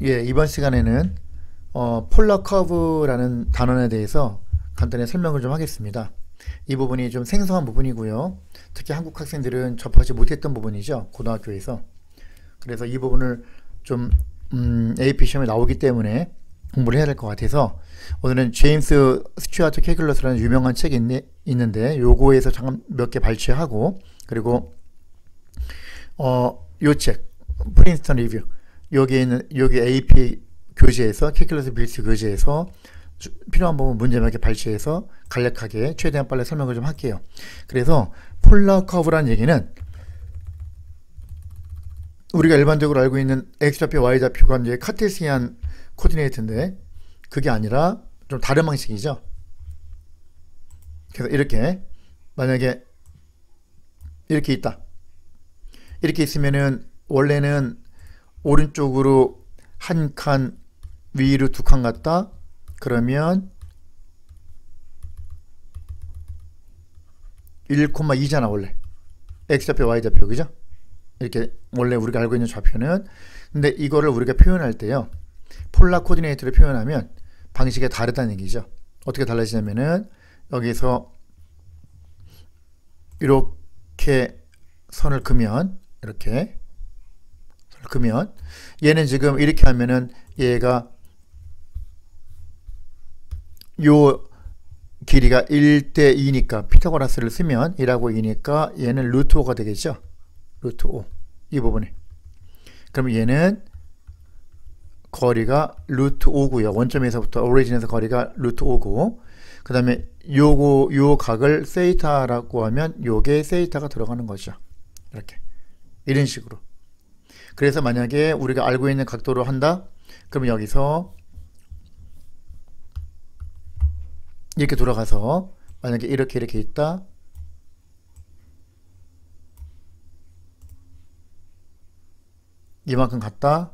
예, 이번 시간에는 폴라 커브라는 단원에 대해서 간단히 설명을 좀 하겠습니다. 이 부분이 좀 생소한 부분이고요. 특히 한국 학생들은 접하지 못했던 부분이죠. 고등학교에서. 그래서 이 부분을 좀 AP 시험에 나오기 때문에 공부를 해야 될 것 같아서 오늘은 제임스 스튜어트 캘큘러스라는 유명한 책이 있는데 요거에서 잠깐 몇 개 발췌하고 그리고 요 책 프린스턴 리뷰 여기 AP 교재에서 캘큘러스 빌스 교재에서 필요한 부분 문제 몇 개 발췌해서 간략하게 최대한 빨리 설명을 좀 할게요. 그래서 폴라 커브라는 얘기는 우리가 일반적으로 알고 있는 X좌표, Y좌표가 이제 카테시안 코디네이트인데 그게 아니라 좀 다른 방식이죠. 그래서 이렇게 만약에 이렇게 있다. 이렇게 있으면은 원래는 오른쪽으로 한 칸, 위로 두 칸 갔다. 그러면 1,2잖아 원래. X좌표, Y좌표 그죠? 이렇게 원래 우리가 알고 있는 좌표는. 근데 이거를 우리가 표현할 때요. 폴라 코디네이트를 표현하면 방식이 다르다는 얘기죠. 어떻게 달라지냐면은 여기서 이렇게 선을 그으면 이렇게 선을 그으면 얘는 지금 이렇게 하면은 얘가 요 길이가 1대 2니까 피타고라스를 쓰면 1하고 2니까 얘는 루트 5가 되겠죠. 루트 5 이 부분에. 그럼 얘는 거리가 루트 5고요. 원점에서부터 오리진에서 거리가 루트 5고 그 다음에 요 각을 세이타라고 하면 요게 세이타가 들어가는 거죠. 이렇게 이런 식으로. 그래서 만약에 우리가 알고 있는 각도로 한다 그러면 여기서 이렇게 돌아가서 만약에 이렇게 있다 이만큼 갔다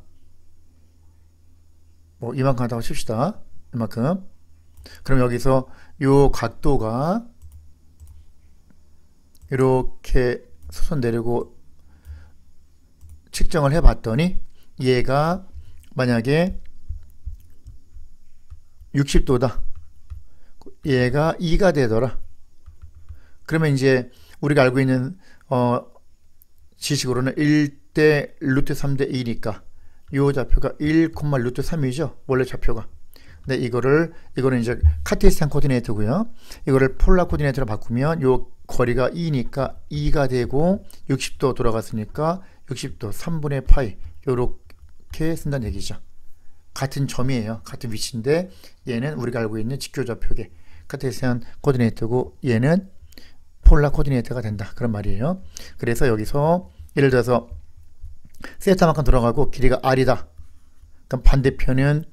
뭐 이만큼 갔다고 칩시다. 이만큼. 그럼 여기서 요 각도가 이렇게 수선 내리고 측정을 해 봤더니 얘가 만약에 60도다. 얘가 2가 되더라. 그러면 이제 우리가 알고 있는 지식으로는 1대 루트 3대 2니까 요 좌표가 1, 루트 3이죠. 원래 좌표가. 근데 이거는 이제 카테시안 코디네이트고요. 이거를 폴라 코디네이트로 바꾸면 요 거리가 2니까 2가 되고 60도 돌아갔으니까 60도 3분의 파이 요렇게 쓴다는 얘기죠. 같은 점이에요. 같은 위치인데 얘는 우리가 알고 있는 직교좌표계 카테시안 코디네이트고 얘는 폴라 코디네이트가 된다. 그런 말이에요. 그래서 여기서 예를 들어서 세타만큼 돌아가고 길이가 r이다. 그럼 반대편은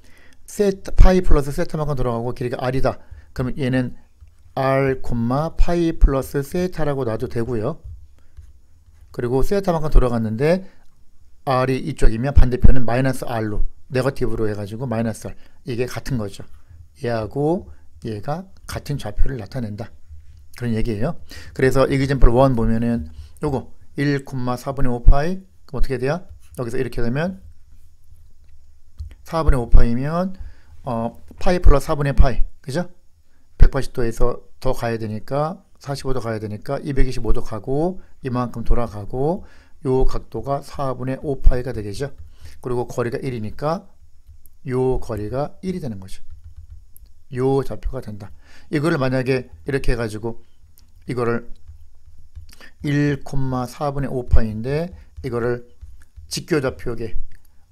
파이 플러스 세타만큼 돌아가고 길이가 r이다. 그러면 얘는 r, 파이 플러스 세타라고 놔도 되고요. 그리고 세타만큼 돌아갔는데 r이 이쪽이면 반대편은 마이너스 r로 네거티브로 해가지고 마이너스 r 이게 같은 거죠. 얘하고 얘가 같은 좌표를 나타낸다. 그런 얘기예요. 그래서 example 1 보면은 요거 1,4분의 5파이 그럼 어떻게 돼요? 여기서 이렇게 되면 4분의 5파이면 파이 플러스 4분의 파이 그죠? 180도에서 더 가야 되니까 45도 가야 되니까 225도 가고 이만큼 돌아가고 요 각도가 4분의 5파이가 되겠죠. 그리고 거리가 1이니까 요 거리가 1이 되는 거죠. 요 좌표가 된다. 이거를 만약에 이렇게 해가지고 이거를 1,4분의 5파이인데 이거를 직교좌표계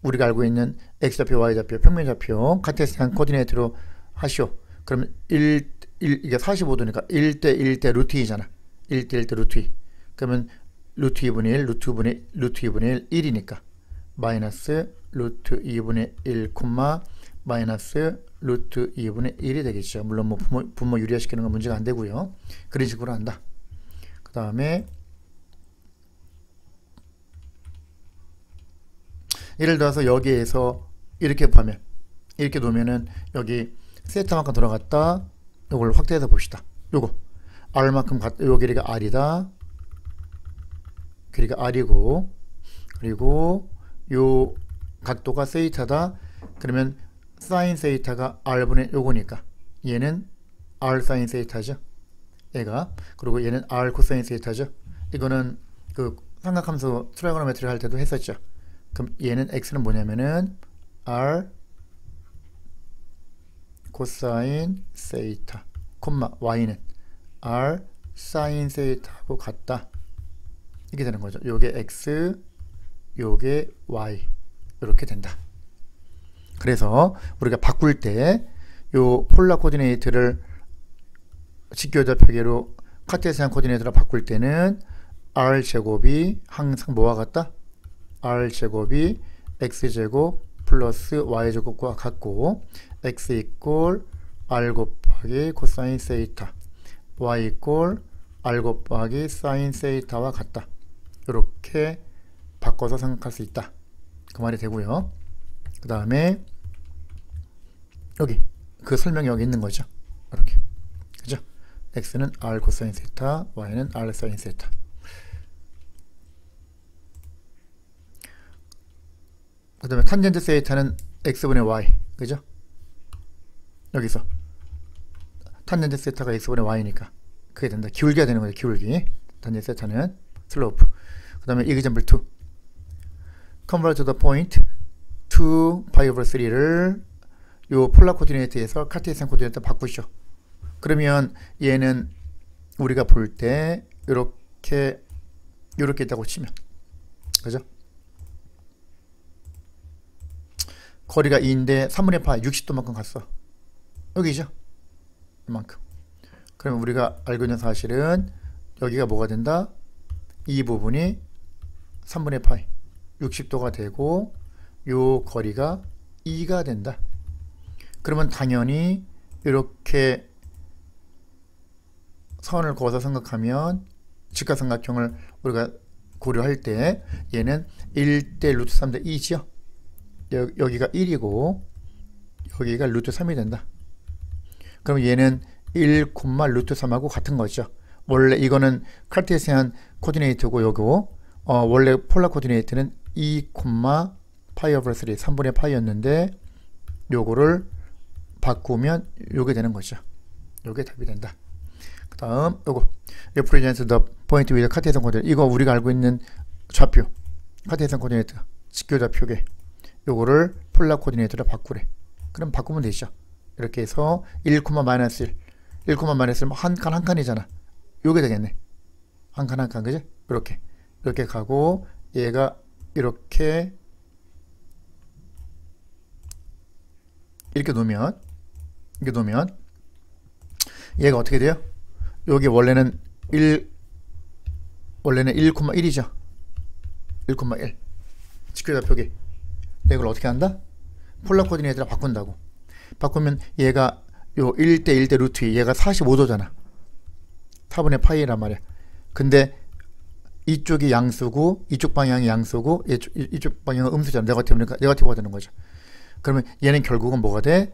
우리가 알고 있는 X좌표, Y좌표, 평면좌표 카테시안 코디네이트로 하시오. 그러면 이게 45도니까 1대 1대 루트 2잖아. 1대 1대 루트 2. 그러면 루트 2분의 1, 루트 2분의 1, 1이니까 마이너스 루트 2분의 1, 마이너스 루트 2분의 1이 되겠죠. 물론 뭐 분모 유리화시키는 건 문제가 안 되고요. 그런 식으로 한다. 그 다음에 예를 들어서 여기에서 이렇게 보면 이렇게 놓으면은 여기 세타만큼 들어갔다. 요걸 확대해서 봅시다. 요거 r만큼 요 길이가 r이다. 길이가 r이고 그리고 요 각도가 세이타다. 그러면 사인 세이타가 r분의 요거니까 얘는 r 사인 세이타죠. 얘가. 그리고 얘는 r 코사인 세이타죠. 이거는 그 삼각함수 트라이고노메트리 할 때도 했었죠. 그럼 얘는 x는 뭐냐면은 r 코사인 세이타 콤마 y는 r 사인 세이타하고 같다. 이게 되는 거죠. 요게 x, 요게 y 이렇게 된다. 그래서 우리가 바꿀 때 요 폴라 코디네이트를 직교자 표계로 카테시안 코디네이트로 바꿀 때는 r 제곱이 항상 뭐와 같다? r 제곱이 x 제곱 플러스 y 제곱과 같고 x 이꼴 r 곱하기 코사인 세이타 y 이꼴 r 곱하기 사인 세이타와 같다. 이렇게 바꿔서 생각할 수 있다. 그 말이 되고요. 그 다음에 여기 그 설명이 여기 있는 거죠. 이렇게. 그죠? x는 r 코사인 세타, y는 r 사인 세타. 그 다음에 탄젠트 세이타는 x분의 y. 그죠? 여기서 탄젠트 세타가 x분의 y니까 그게 된다. 기울기가 되는 거죠. 기울기. 탄젠트 세타는 슬로프. 그 다음에 example 2. convert the point to pi over 3를 요 폴라 코디네이트에서 카테시안 코디네이트 바꾸시오. 그러면 얘는 우리가 볼 때 요렇게 있다고 치면 그죠? 거리가 2인데 3분의 파이 60도만큼 갔어. 여기죠? 이만큼. 그러면 우리가 알고 있는 사실은 여기가 뭐가 된다? 이 부분이 3분의 파이 60도가 되고 요 거리가 2가 된다. 그러면 당연히 이렇게 선을 그어서 생각하면 직각삼각형을 우리가 고려할 때 얘는 1대 루트 3대 2지요. 여기가 1이고 여기가 루트 3이 된다. 그럼 얘는 1, 루트 3하고 같은 거죠. 원래 이거는 카르테시안 코디네이트고 요거 원래 폴라 코디네이트는 2, 파이 오버 3 3분의 파이였는데 요거를 바꾸면 요게 되는 거죠. 요게 답이 된다. 그 다음 요거 represent the point with 카테시안 코디네이트. 이거 우리가 알고 있는 좌표 카테시안 코디네이트 직교좌표계 요거를 폴라 코디네이트로 바꾸래. 그럼 바꾸면 되죠. 이렇게 해서 1, 마이너스 1 1, 마이너스 1 한 칸 한 칸이잖아. 요게 되겠네. 한 칸 한 칸 그지? 이렇게 가고 얘가 이렇게 놓으면 얘가 어떻게 돼요? 여기 원래는 1,1이죠. 1,1 직교좌표계. 이걸 어떻게 한다? 폴라 코디네이트로 바꾼다고. 바꾸면 얘가 요 1대 루트 2 얘가 45도잖아. 4분의 파이란 말이야. 근데 이쪽이 양수고 이쪽 방향이 양수고 이쪽 방향은 음수잖아. 네거티브가 되는 거죠. 그러면 얘는 결국은 뭐가 돼?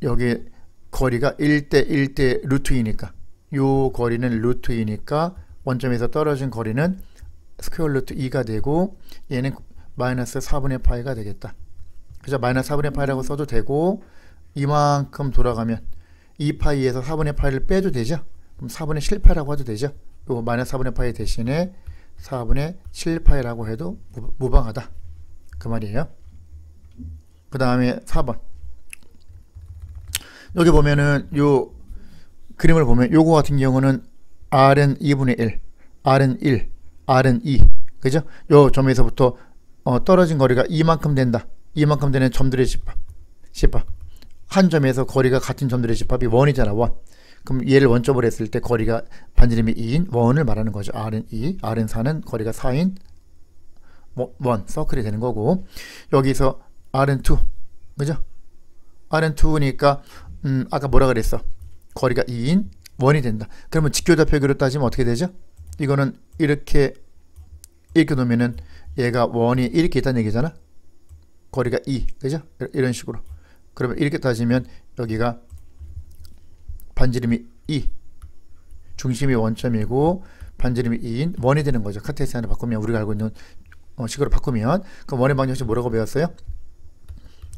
여기 거리가 1대 루트 2니까 요 거리는 루트 2니까 원점에서 떨어진 거리는 스퀘어 루트 2가 되고 얘는 마이너스 4분의 파이가 되겠다. 그죠? 마이너스 4분의 파이라고 써도 되고 이만큼 돌아가면 2파이에서 4분의 파이를 빼도 되죠? 그럼 4분의 7파이라고 해도 되죠? 요 마이너스 4분의 파이 대신에 4분의 7파이라고 해도 무방하다. 그 말이에요. 그 다음에 4번. 여기 보면은 요 그림을 보면 요거 같은 경우는 R은 2분의 1, R은 1, R은 2. 그죠? 요 점에서부터 떨어진 거리가 이만큼 된다. 이만큼 되는 점들의 집합. 한 점에서 거리가 같은 점들의 집합이 1이잖아. 1. 그럼 얘를 원점으로 했을 때 거리가 반지름이 2인 1을 말하는 거죠. R은 2, R은 4는 거리가 4인 1 서클이 되는 거고 여기서 R은 2. 그죠? R은 2니까 아까 뭐라 그랬어? 거리가 2인 1이 된다. 그러면 직교좌표계로 따지면 어떻게 되죠? 이거는 이렇게 놓으면은 얘가 1이 이렇게 있다는 얘기잖아. 거리가 2. 그죠? 이런 식으로. 그러면 이렇게 따지면 여기가 반지름이 2. 중심이 원점이고 반지름이 2인 1이 되는 거죠. 카테시안을 바꾸면 우리가 알고 있는 식으로 바꾸면 그럼 원의 방정식 뭐라고 배웠어요?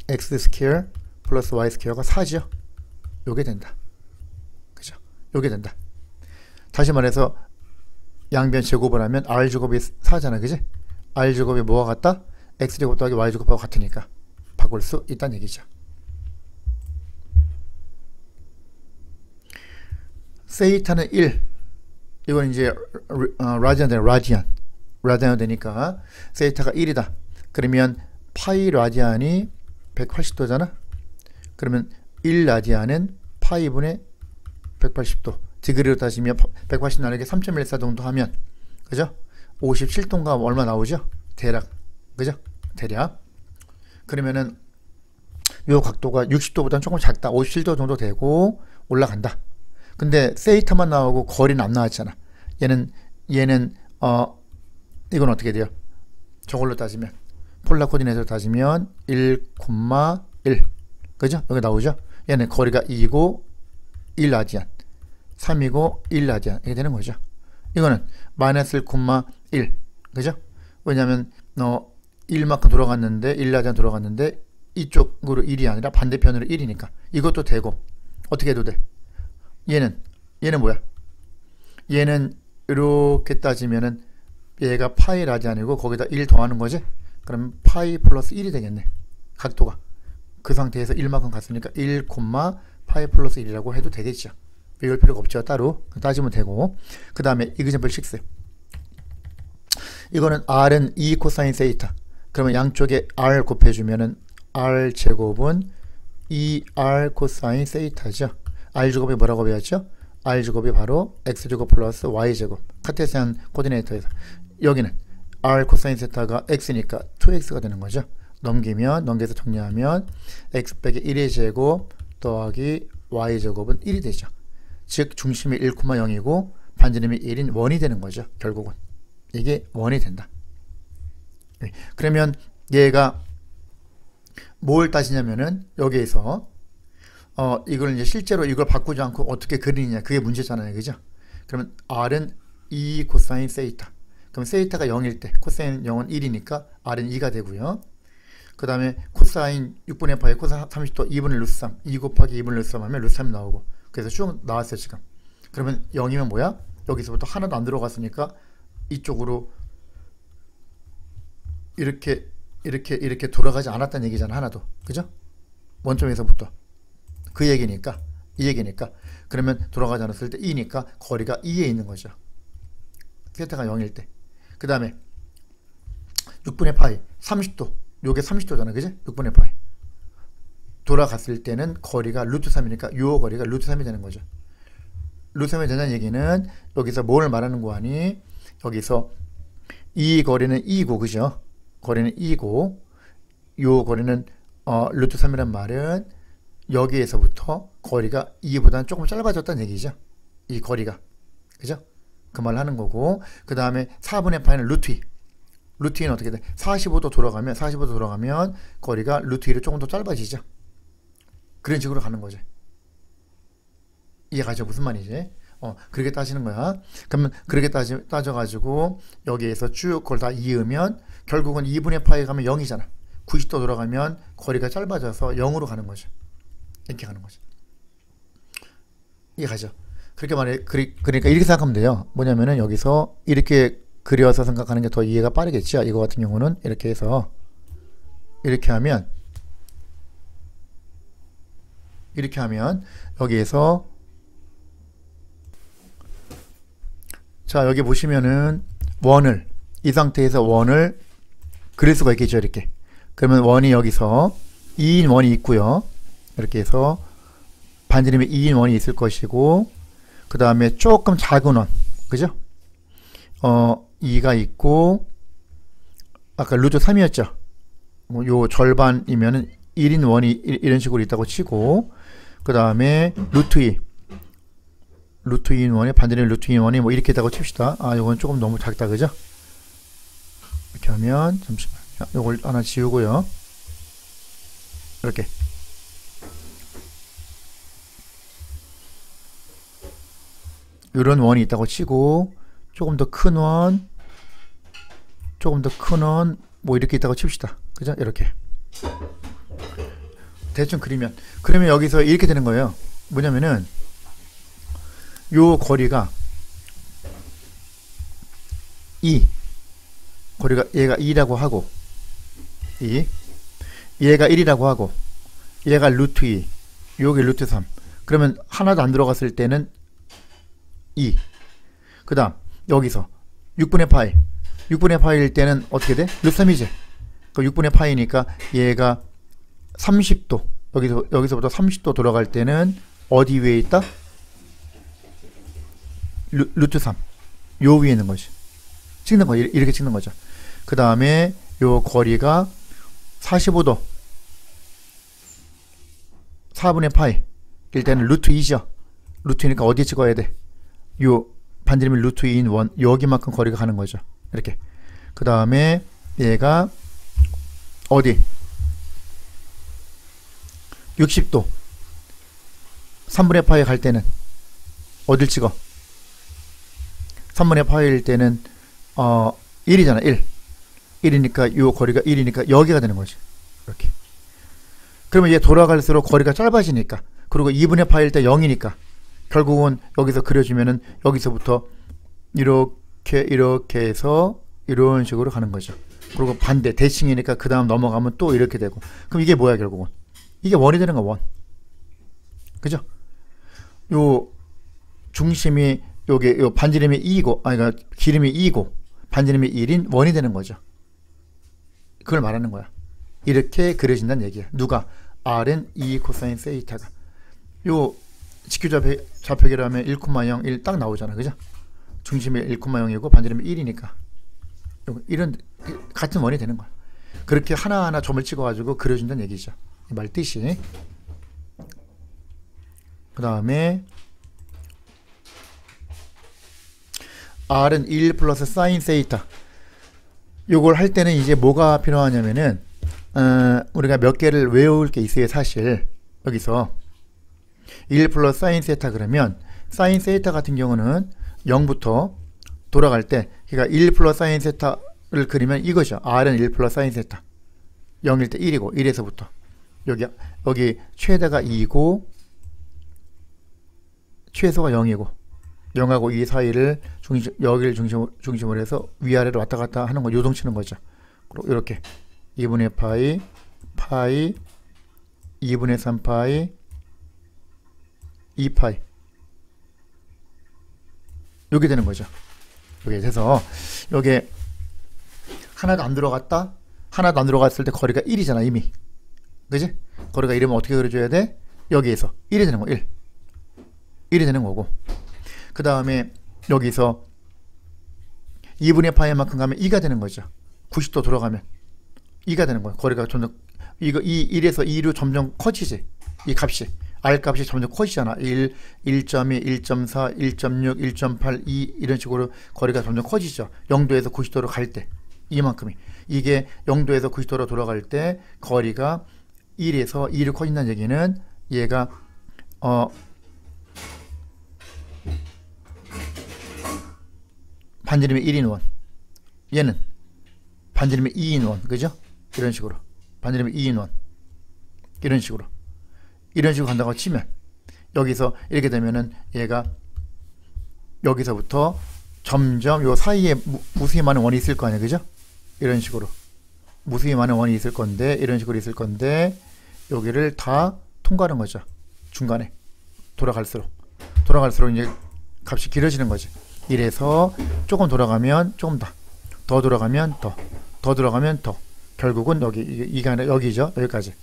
x 스퀘어 플러스 y 스퀘어가 4죠. 요게 된다. 그죠? 요게 된다. 다시 말해서 양변 제곱을 하면 r 제곱이 4잖아. 그지? r 제곱이 뭐와 같다? x 제곱 더하기 y 제곱하고 같으니까 바꿀 수 있다는 얘기죠. 세이타는 1. 이건 이제 라디안 되는 라디안 되니까 세이타가 1이다. 그러면 파이 라디안이 180도잖아. 그러면 1 라디안은 파이분의 180도. 디그리로 따지면 180 나누기 3.14 정도 하면, 그죠? 57도인가 얼마 나오죠? 대략. 그죠? 대략. 그러면은 요 각도가 60도보다는 조금 작다. 57도 정도 되고 올라간다. 근데 세이타만 나오고 거리는 안 나왔잖아. 얘는 이건 어떻게 돼요? 저걸로 따지면 폴라 코디네이터로 따지면 1,1 그죠? 여기 나오죠? 얘는 거리가 2이고 1 라디안, 3이고 1 라디안 이렇게 되는 거죠. 이거는 마이너스 1,1 그죠? 왜냐면 1만큼 돌아갔는데 1 라디안 돌아갔는데 이쪽으로 1이 아니라 반대편으로 1이니까 이것도 되고. 어떻게 해도 돼? 얘는 뭐야? 얘는 이렇게 따지면은 얘가 파이 라디안이고 거기다 1 더하는 거지? 그러면 파이 플러스 1이 되겠네. 각도가. 그 상태에서 1만큼 갔으니까 1, 파이 플러스 1이라고 해도 되겠죠. 외울 필요가 없죠. 따로 따지면 되고. 그 다음에 example 6. 이거는 r은 2 코사인 세이타. 그러면 양쪽에 r 곱해주면은 r 제곱은 2r 코사인 세이타죠. r 제곱이 뭐라고 배웠죠? r 제곱이 바로 x 제곱 플러스 y 제곱. 카테시안 코디네이터에서 여기는 r 코사인 세타가 x니까 2x가 되는 거죠. 넘겨서 정리하면 x 빼기 1의 제곱 더하기 y 제곱은 1이 되죠. 즉 중심이 1,0이고 반지름이 1인 원이 되는 거죠. 결국은 이게 원이 된다. 그러면 얘가 뭘 따지냐면은 여기에서 이걸 이제 실제로 이걸 바꾸지 않고 어떻게 그리느냐, 그게 문제잖아요. 그죠? 그러면 r은 2 코사인 세이타. 그럼 세이타가 0일 때 코사인 0은 1이니까 r은 2가 되고요. 그 다음에 코사인 6분의 파이 코사인 30도 2분의 루트 3, 2 곱하기 2분의 루트 3 하면 루트 3이 나오고. 그래서 쭉 나왔어요 지금. 그러면 0이면 뭐야? 여기서부터 하나도 안 들어갔으니까 이쪽으로 이렇게 돌아가지 않았다는 얘기잖아. 하나도. 그죠? 원점에서부터. 그 얘기니까, 이 얘기니까. 그러면 돌아가지 않았을 때 2니까 거리가 2에 있는 거죠. 세타가 0일 때. 그 다음에 6분의 파이 30도. 요게 30도잖아. 그지? 6분의 파이. 돌아갔을 때는 거리가 루트 3이니까 요 거리가 루트 3이 되는 거죠. 루트 3이 되는 얘기는 여기서 뭘 말하는 거 아니? 여기서 이 거리는 2고, 그죠? 거리는 2고, 요 거리는 루트 3이란 말은 여기에서부터 거리가 2보다는 조금 짧아졌다는 얘기죠. 이 거리가. 그죠? 그 말을 하는 거고. 그 다음에 4분의 파이는 루트 2. 루트 2는 어떻게 돼? 45도 돌아가면 거리가 루트 2로 조금 더 짧아지죠. 그런 식으로 가는 거죠. 이해가죠? 무슨 말이지? 그렇게 따지는 거야. 그러면 그렇게 따져가지고 여기에서 쭉 그걸 다 이으면 결국은 2분의 파이 가면 0이잖아. 90도 돌아가면 거리가 짧아져서 0으로 가는 거죠. 이렇게 가는 거죠. 이해가죠? 그렇게 그러니까 이렇게 생각하면 돼요. 뭐냐면은 여기서 이렇게 그려서 생각하는 게 더 이해가 빠르겠죠. 이거 같은 경우는 이렇게 해서 이렇게 하면 여기에서 자 여기 보시면은 이 상태에서 원을 그릴 수가 있겠죠. 이렇게. 그러면 원이 여기서 2인 원이 있고요. 이렇게 해서 반지름이 2인 원이 있을 것이고, 그 다음에 조금 작은 원, 그죠? 2가 있고, 아까 루트 3이었죠? 요 절반이면은 1인 원이 이런 식으로 있다고 치고, 그 다음에 루트 2인 원이, 반지름 루트 2인 원이 뭐 이렇게 있다고 칩시다. 요건 조금 너무 작다, 그죠? 이렇게 하면, 잠시만요. 요걸 하나 지우고요. 이렇게. 이런 원이 있다고 치고, 조금 더 큰 원, 뭐 이렇게 있다고 칩시다. 그죠? 이렇게. 대충 그러면 여기서 이렇게 되는 거예요. 뭐냐면은 요 거리가 거리가 얘가 2라고 하고 얘가 1이라고 하고 얘가 루트 2 요게 루트 3. 그러면 하나도 안 들어갔을 때는 2. 그 다음 여기서 6분의 파이일 때는 어떻게 돼? 루트 3이지. 그 6분의 파이니까 얘가 30도 여기서부터 30도 돌아갈 때는 어디 위에 있다? 루트 3 요 위에 있는 거지. 찍는 거 이렇게 찍는 거죠. 그 다음에 요 거리가 45도 4분의 파이 일 때는 루트 2죠. 루트니까 어디에 찍어야 돼? 요 반지름이 루트 2인 원 여기만큼 거리가 가는 거죠. 이렇게. 그 다음에 얘가 어디? 60도 3분의 파이 갈 때는 어딜 찍어? 3분의 파이일 때는 1이잖아. 1이니까 요 거리가 1이니까 여기가 되는 거지. 이렇게. 그러면 얘 돌아갈수록 거리가 짧아지니까, 그리고 2분의 파일 때 0이니까 결국은 여기서 그려주면은 여기서부터 이렇게 해서 이런 식으로 가는 거죠. 그리고 반대 대칭이니까 그 다음 넘어가면 또 이렇게 되고. 그럼 이게 뭐야? 결국은 이게 원이 되는 거. 원. 그죠? 요 중심이 요 반지름이 2이고 그러니까 기름이 2이고 반지름이 1인 원이 되는 거죠. 그걸 말하는 거야. 이렇게 그려진다는 얘기야. 누가? R은 2 코사인 세이타가. 요 직교 좌표계라면 1,0 1 딱 나오잖아. 그죠? 중심이 1,0이고 반지름이 1이니까 이런 같은 원이 되는 거야. 그렇게 하나하나 점을 찍어가지고 그려준다는 얘기죠. 이 말 뜻이. 그 다음에 R은 1 플러스 사인 세이타. 요걸 할 때는 이제 뭐가 필요하냐면은 우리가 몇 개를 외울 게 있어요. 사실 여기서 1 플러스 사인 세타 그러면 사인 세타 같은 경우는 0부터 돌아갈 때 그러니까 1 플러스 사인 세타를 그리면 이거죠. R은 1 플러스 사인 세타 0일 때 1이고 1에서부터 여기 최대가 2고 최소가 0이고 0하고 2 사이를 여기를 중심으로 해서 위아래로 왔다 갔다 하는 거 요동치는 거죠. 이렇게 2분의 파이 2분의 3 파이 2파이 요게 되는 거죠. 요게 돼서 요게 하나도 안 들어갔다 하나도 안 들어갔을 때 거리가 1이잖아 이미. 그지? 거리가 1이면 어떻게 그려줘야 돼? 여기에서 1이 되는 거 1이 되는 거고, 그 다음에 여기서 2분의 파이만큼 가면 2가 되는 거죠. 90도 돌아가면 2가 되는 거야. 거리가 점점 이거 1에서 2로 점점 커지지. 이 값이 R 값이 점점 커지잖아. 1, 1.2, 1.4, 1.6, 1.8, 2 이런 식으로 거리가 점점 커지죠. 0도에서 90도로 갈 때 이만큼이. 이게 0도에서 90도로 돌아갈 때 거리가 1에서 2로 커진다는 얘기는 얘가 반지름이 1인 원, 얘는 반지름이 2인 원. 그죠? 이런 식으로 반지름이 2인 원 이런 식으로 간다고 치면 여기서 이렇게 되면은 얘가 여기서부터 점점 요 사이에 무수히 많은 원이 있을 거 아니야. 그죠? 이런 식으로 무수히 많은 원이 있을 건데 이런 식으로 있을 건데 여기를 다 통과하는 거죠. 중간에 돌아갈수록 이제 값이 길어지는 거지. 이래서 조금 돌아가면 조금 더 돌아가면 더 돌아가면 더, 결국은 이게 아니라 여기죠. 여기까지.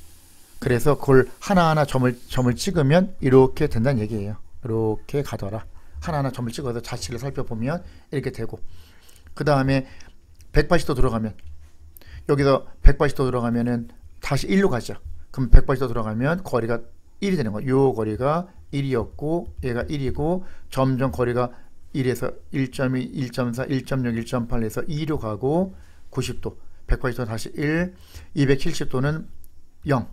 그래서 그걸 하나하나 점을 찍으면 이렇게 된다는 얘기예요. 이렇게 가더라. 하나하나 점을 찍어서 자치를 살펴보면 이렇게 되고, 그 다음에 180도 돌아가면 여기서 180도 돌아가면은 다시 1로 가죠. 그럼 180도 돌아가면 거리가 1이 되는 거예요. 요 거리가 1이었고 얘가 1이고 점점 거리가 1에서 1.2, 1.4, 1.6, 1.8에서 2로 가고 90도, 180도 다시 1, 270도는 0.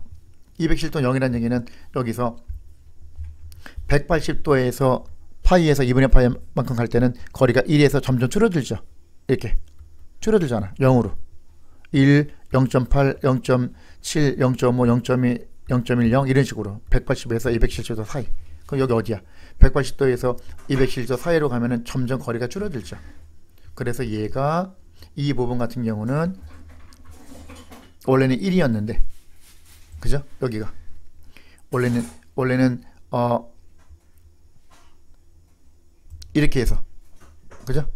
270도 0이라는 얘기는 여기서 180도에서 파이에서 2분의 파이만큼 갈 때는 거리가 1에서 점점 줄어들죠. 이렇게 줄어들잖아. 0으로 1, 0.8, 0.7, 0.5, 0.2, 0.10 이런 식으로 180에서 270도 사이. 그럼 여기 어디야? 180도에서 270도 사이로 가면은 점점 거리가 줄어들죠. 그래서 얘가 이 부분 같은 경우는 원래는 1이었는데, 그죠? 여기가 원래는 이렇게 해서, 그죠?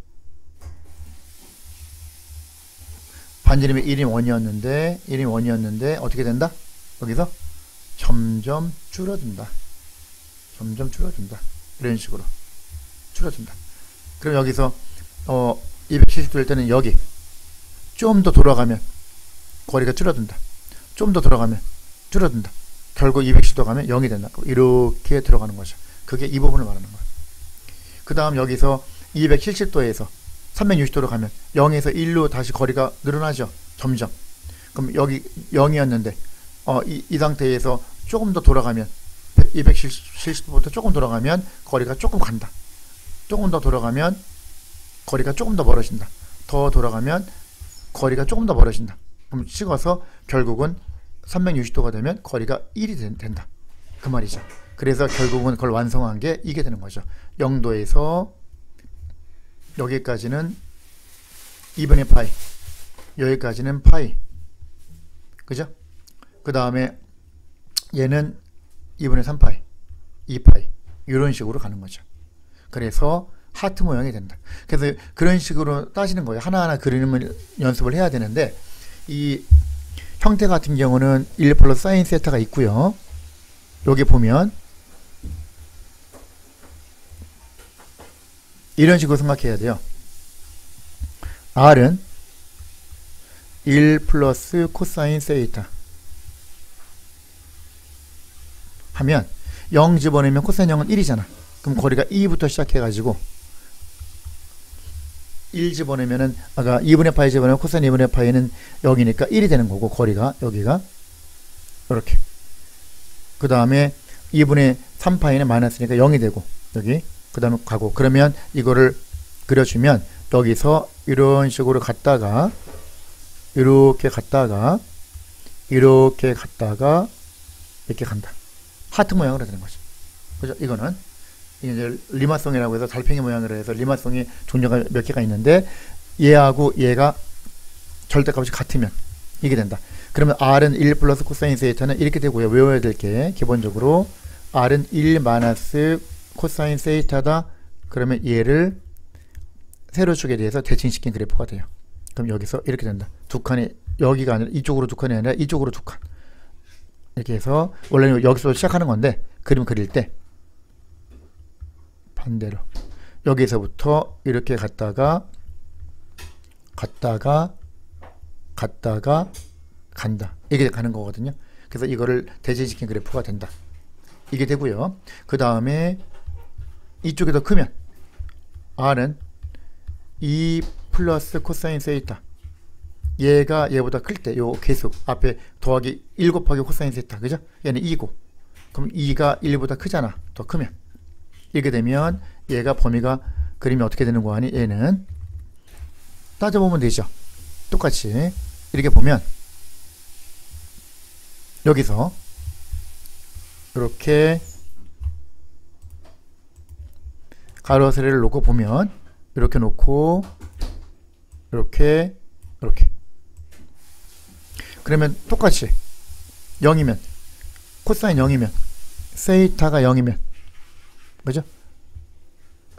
반지름이 1이 원이었는데 어떻게 된다? 여기서 점점 줄어든다. 이런 식으로 줄어든다. 그럼 여기서 270도 될 때는 여기 좀 더 돌아가면 거리가 줄어든다. 좀 더 돌아가면 줄어든다. 결국 210도 가면 0이 된다. 이렇게 들어가는 거죠. 그게 이 부분을 말하는 거예요. 그 다음 여기서 270도에서 360도로 가면 0에서 1로 다시 거리가 늘어나죠. 점점. 그럼 여기 0이었는데 이 상태에서 조금 더 돌아가면 270도부터 조금 돌아가면 거리가 조금 간다. 조금 더 돌아가면 거리가 조금 더 멀어진다. 더 돌아가면 거리가 조금 더 멀어진다. 그럼 찍어서 결국은 360도가 되면 거리가 1이 된다. 그 말이죠. 그래서 결국은 그걸 완성한 게 이게 되는 거죠. 0도에서 여기까지는 2분의 파이, 여기까지는 파이, 그죠? 그 다음에 얘는 2분의 3파이, 2파이 이런 식으로 가는 거죠. 그래서 하트 모양이 된다. 그래서 그런 식으로 따지는 거예요. 하나하나 그림을 연습을 해야 되는데, 이 형태 같은 경우는 1 플러스 사인 세타가 있고요. 여기 보면 이런 식으로 생각해야 돼요. R은 1 플러스 코사인 세이타 하면 0 집어넣으면 코사인 0은 1이잖아. 그럼 거리가 2부터 시작해가지고 1 집어넣으면은 아까 2분의 파이 집어넣으면 코사인 2분의 파이는 0이니까 1이 되는 거고, 거리가 여기가 이렇게. 그 다음에 2분의 3파이는 마이너스니까 0이 되고 여기 그 다음에 가고, 그러면 이거를 그려주면 여기서 이런 식으로 갔다가 이렇게 갔다가 이렇게 갔다가 이렇게 간다. 하트 모양으로 되는 거죠. 그죠? 이거는 이제 리마송이라고 해서 달팽이 모양으로 해서 리마송이 종류가 몇 개가 있는데, 얘하고 얘가 절대값이 같으면 이게 된다. 그러면 R은 1 플러스 코사인 세이타는 이렇게 되고요. 외워야 될 게 기본적으로 R은 1 마이너스 코사인 세이타다. 그러면 얘를 세로축에 대해서 대칭시킨 그래프가 돼요. 그럼 여기서 이렇게 된다. 두 칸이 여기가 아니라 이쪽으로 두 칸이 아니라 이쪽으로 두 칸. 이렇게 해서 원래는 여기서 시작하는 건데 그림 그릴 때 반대로 여기서부터 이렇게 갔다가 간다. 이게 가는 거거든요. 그래서 이거를 대칭시킨 그래프가 된다. 이게 되고요. 그 다음에 이쪽이 더 크면 R은 2 플러스 코사인 세이타, 얘가 얘보다 클 때 요 계수 앞에 더하기 1 곱하기 코사인 세이타, 그죠? 얘는 2고, 그럼 2가 1보다 크잖아. 더 크면 이렇게 되면 얘가 범위가 그림이 어떻게 되는 거 아니? 얘는 따져보면 되죠. 똑같이 이렇게 보면 여기서 이렇게 가로 세로를 놓고 보면 이렇게 놓고 이렇게 그러면 똑같이 0이면 코사인 0이면 세이타가 0이면 그죠?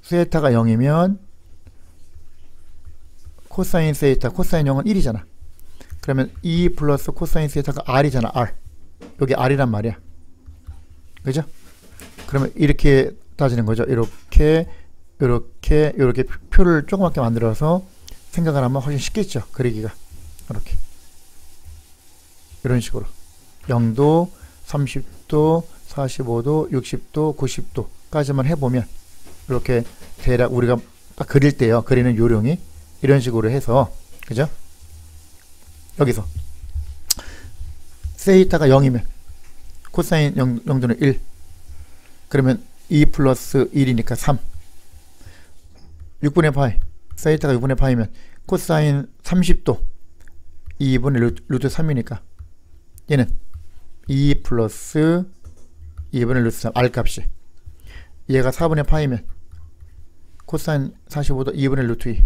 세이타가 0이면 코사인 세이타, 코사인 0은 1이잖아. 그러면 2 플러스 코사인 세이타가 R이잖아. R. 여기 R이란 말이야. 그죠? 그러면 이렇게 따지는 거죠. 이렇게 표를 조그맣게 만들어서 생각을 하면 훨씬 쉽겠죠. 그리기가. 이렇게. 이런 식으로. 0도, 30도, 45도, 60도, 90도까지만 해보면 이렇게 대략 우리가 딱 그릴 때요. 그리는 요령이 이런 식으로 해서, 그죠? 여기서 세이타가 0이면 코사인 0도는 1. 그러면 2 플러스 1이니까 3. 6분의 파이. 세이타가 6분의 파이면 코사인 30도 2분의 루트 3이니까 얘는 2 플러스 2분의 루트 3 R 값이 얘가 4분의 파이면 코사인 45도 2분의 루트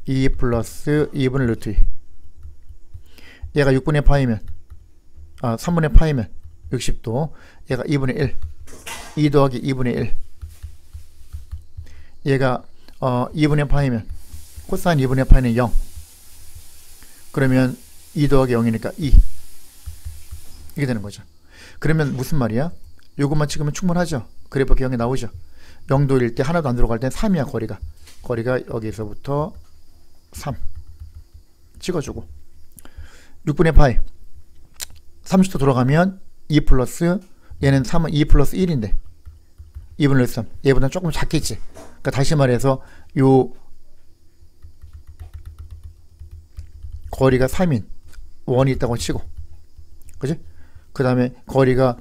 2 플러스 2분의 루트 2 얘가 6분의 파이면 3분의 파이면 60도 얘가 2분의 1 2 더하기 2분의 1 얘가 2분의 파이면 코사인 2분의 파이는 0 그러면 2 더하기 0이니까 2 이게 되는 거죠. 그러면 무슨 말이야? 요것만 찍으면 충분하죠. 그래프 기억이 나오죠. 0도일 때 하나도 안 들어갈 땐 3이야. 거리가 여기서부터 3 찍어주고 6분의 파이 30도 돌아가면 2 플러스 얘는 3은 2 플러스 1인데 2분의 3 얘보다 조금 작겠지. 그러니까 다시 말해서 요 거리가 3인 원이 있다고 치고 그지? 그 다음에 거리가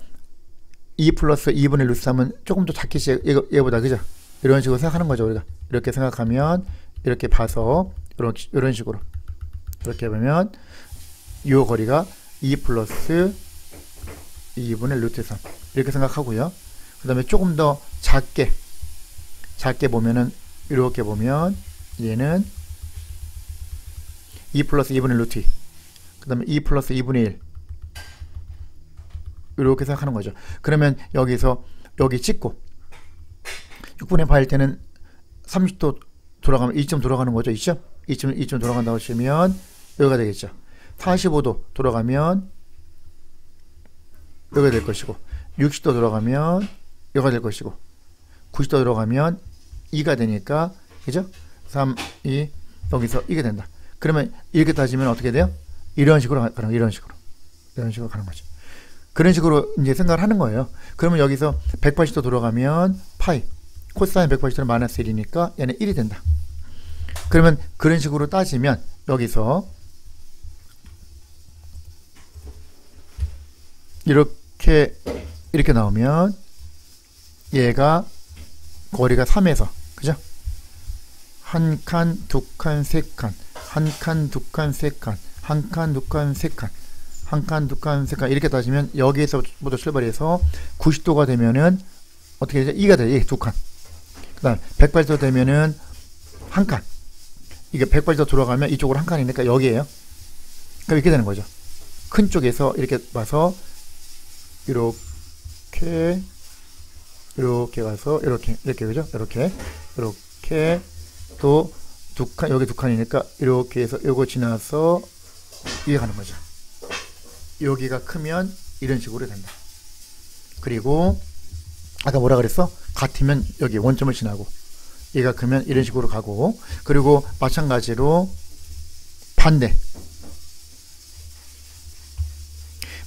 2 플러스 2분의 루트 3은 조금 더 작겠지 얘보다 그죠? 이런 식으로 생각하는 거죠. 우리가 이렇게 생각하면 이렇게 봐서 이런 식으로 이렇게 보면 이 거리가 2 플러스 2분의 루트 3 이렇게 생각하고요. 그 다음에 조금 더 작게 보면은 이렇게 보면 얘는 2 플러스 2분의 루트 2 그 다음에 2 플러스 2분의 1 이렇게 생각하는 거죠. 그러면 여기서 여기 찍고 6분의 파일 때는 30도 돌아가면 2점 돌아가는 거죠. 2점 돌아간다고 치면 여기가 되겠죠. 45도 돌아가면 여기가 될 것이고 60도 돌아가면 여기가 될 것이고 90도 돌아가면 2가 되니까 그죠? 3, 2 여기서 이게 된다. 그러면 이렇게 따지면 어떻게 돼요? 이런 식으로 가는 거죠. 그런 식으로 이제 생각을 하는 거예요. 그러면 여기서 180도 돌아가면 파이 코사인 180도는 마이너스 1이니까 얘는 1이 된다. 그러면 그런 식으로 따지면 여기서 이렇게 나오면 얘가 거리가 3에서 그죠? 한 칸, 두 칸, 세 칸, 한 칸, 두 칸, 세 칸, 한 칸, 두 칸, 세 칸, 한 칸, 두 칸, 세 칸 이렇게 따지면 여기에서부터 출발해서 90도가 되면은 어떻게 되죠? 2가 돼. 두 칸. 그 다음 180도 되면은 한 칸. 이게 180도 돌아가면 이쪽으로 한 칸이니까 여기에요. 그럼 이렇게 되는 거죠. 큰 쪽에서 이렇게 봐서 이렇게 가서 이렇게 그죠? 이렇게 또 두 칸 여기 두 칸이니까 이렇게 해서 요거 지나서 이게 가는 거죠. 여기가 크면 이런 식으로 된다. 그리고 아까 뭐라 그랬어? 같으면 여기 원점을 지나고 얘가 크면 이런 식으로 가고 그리고 마찬가지로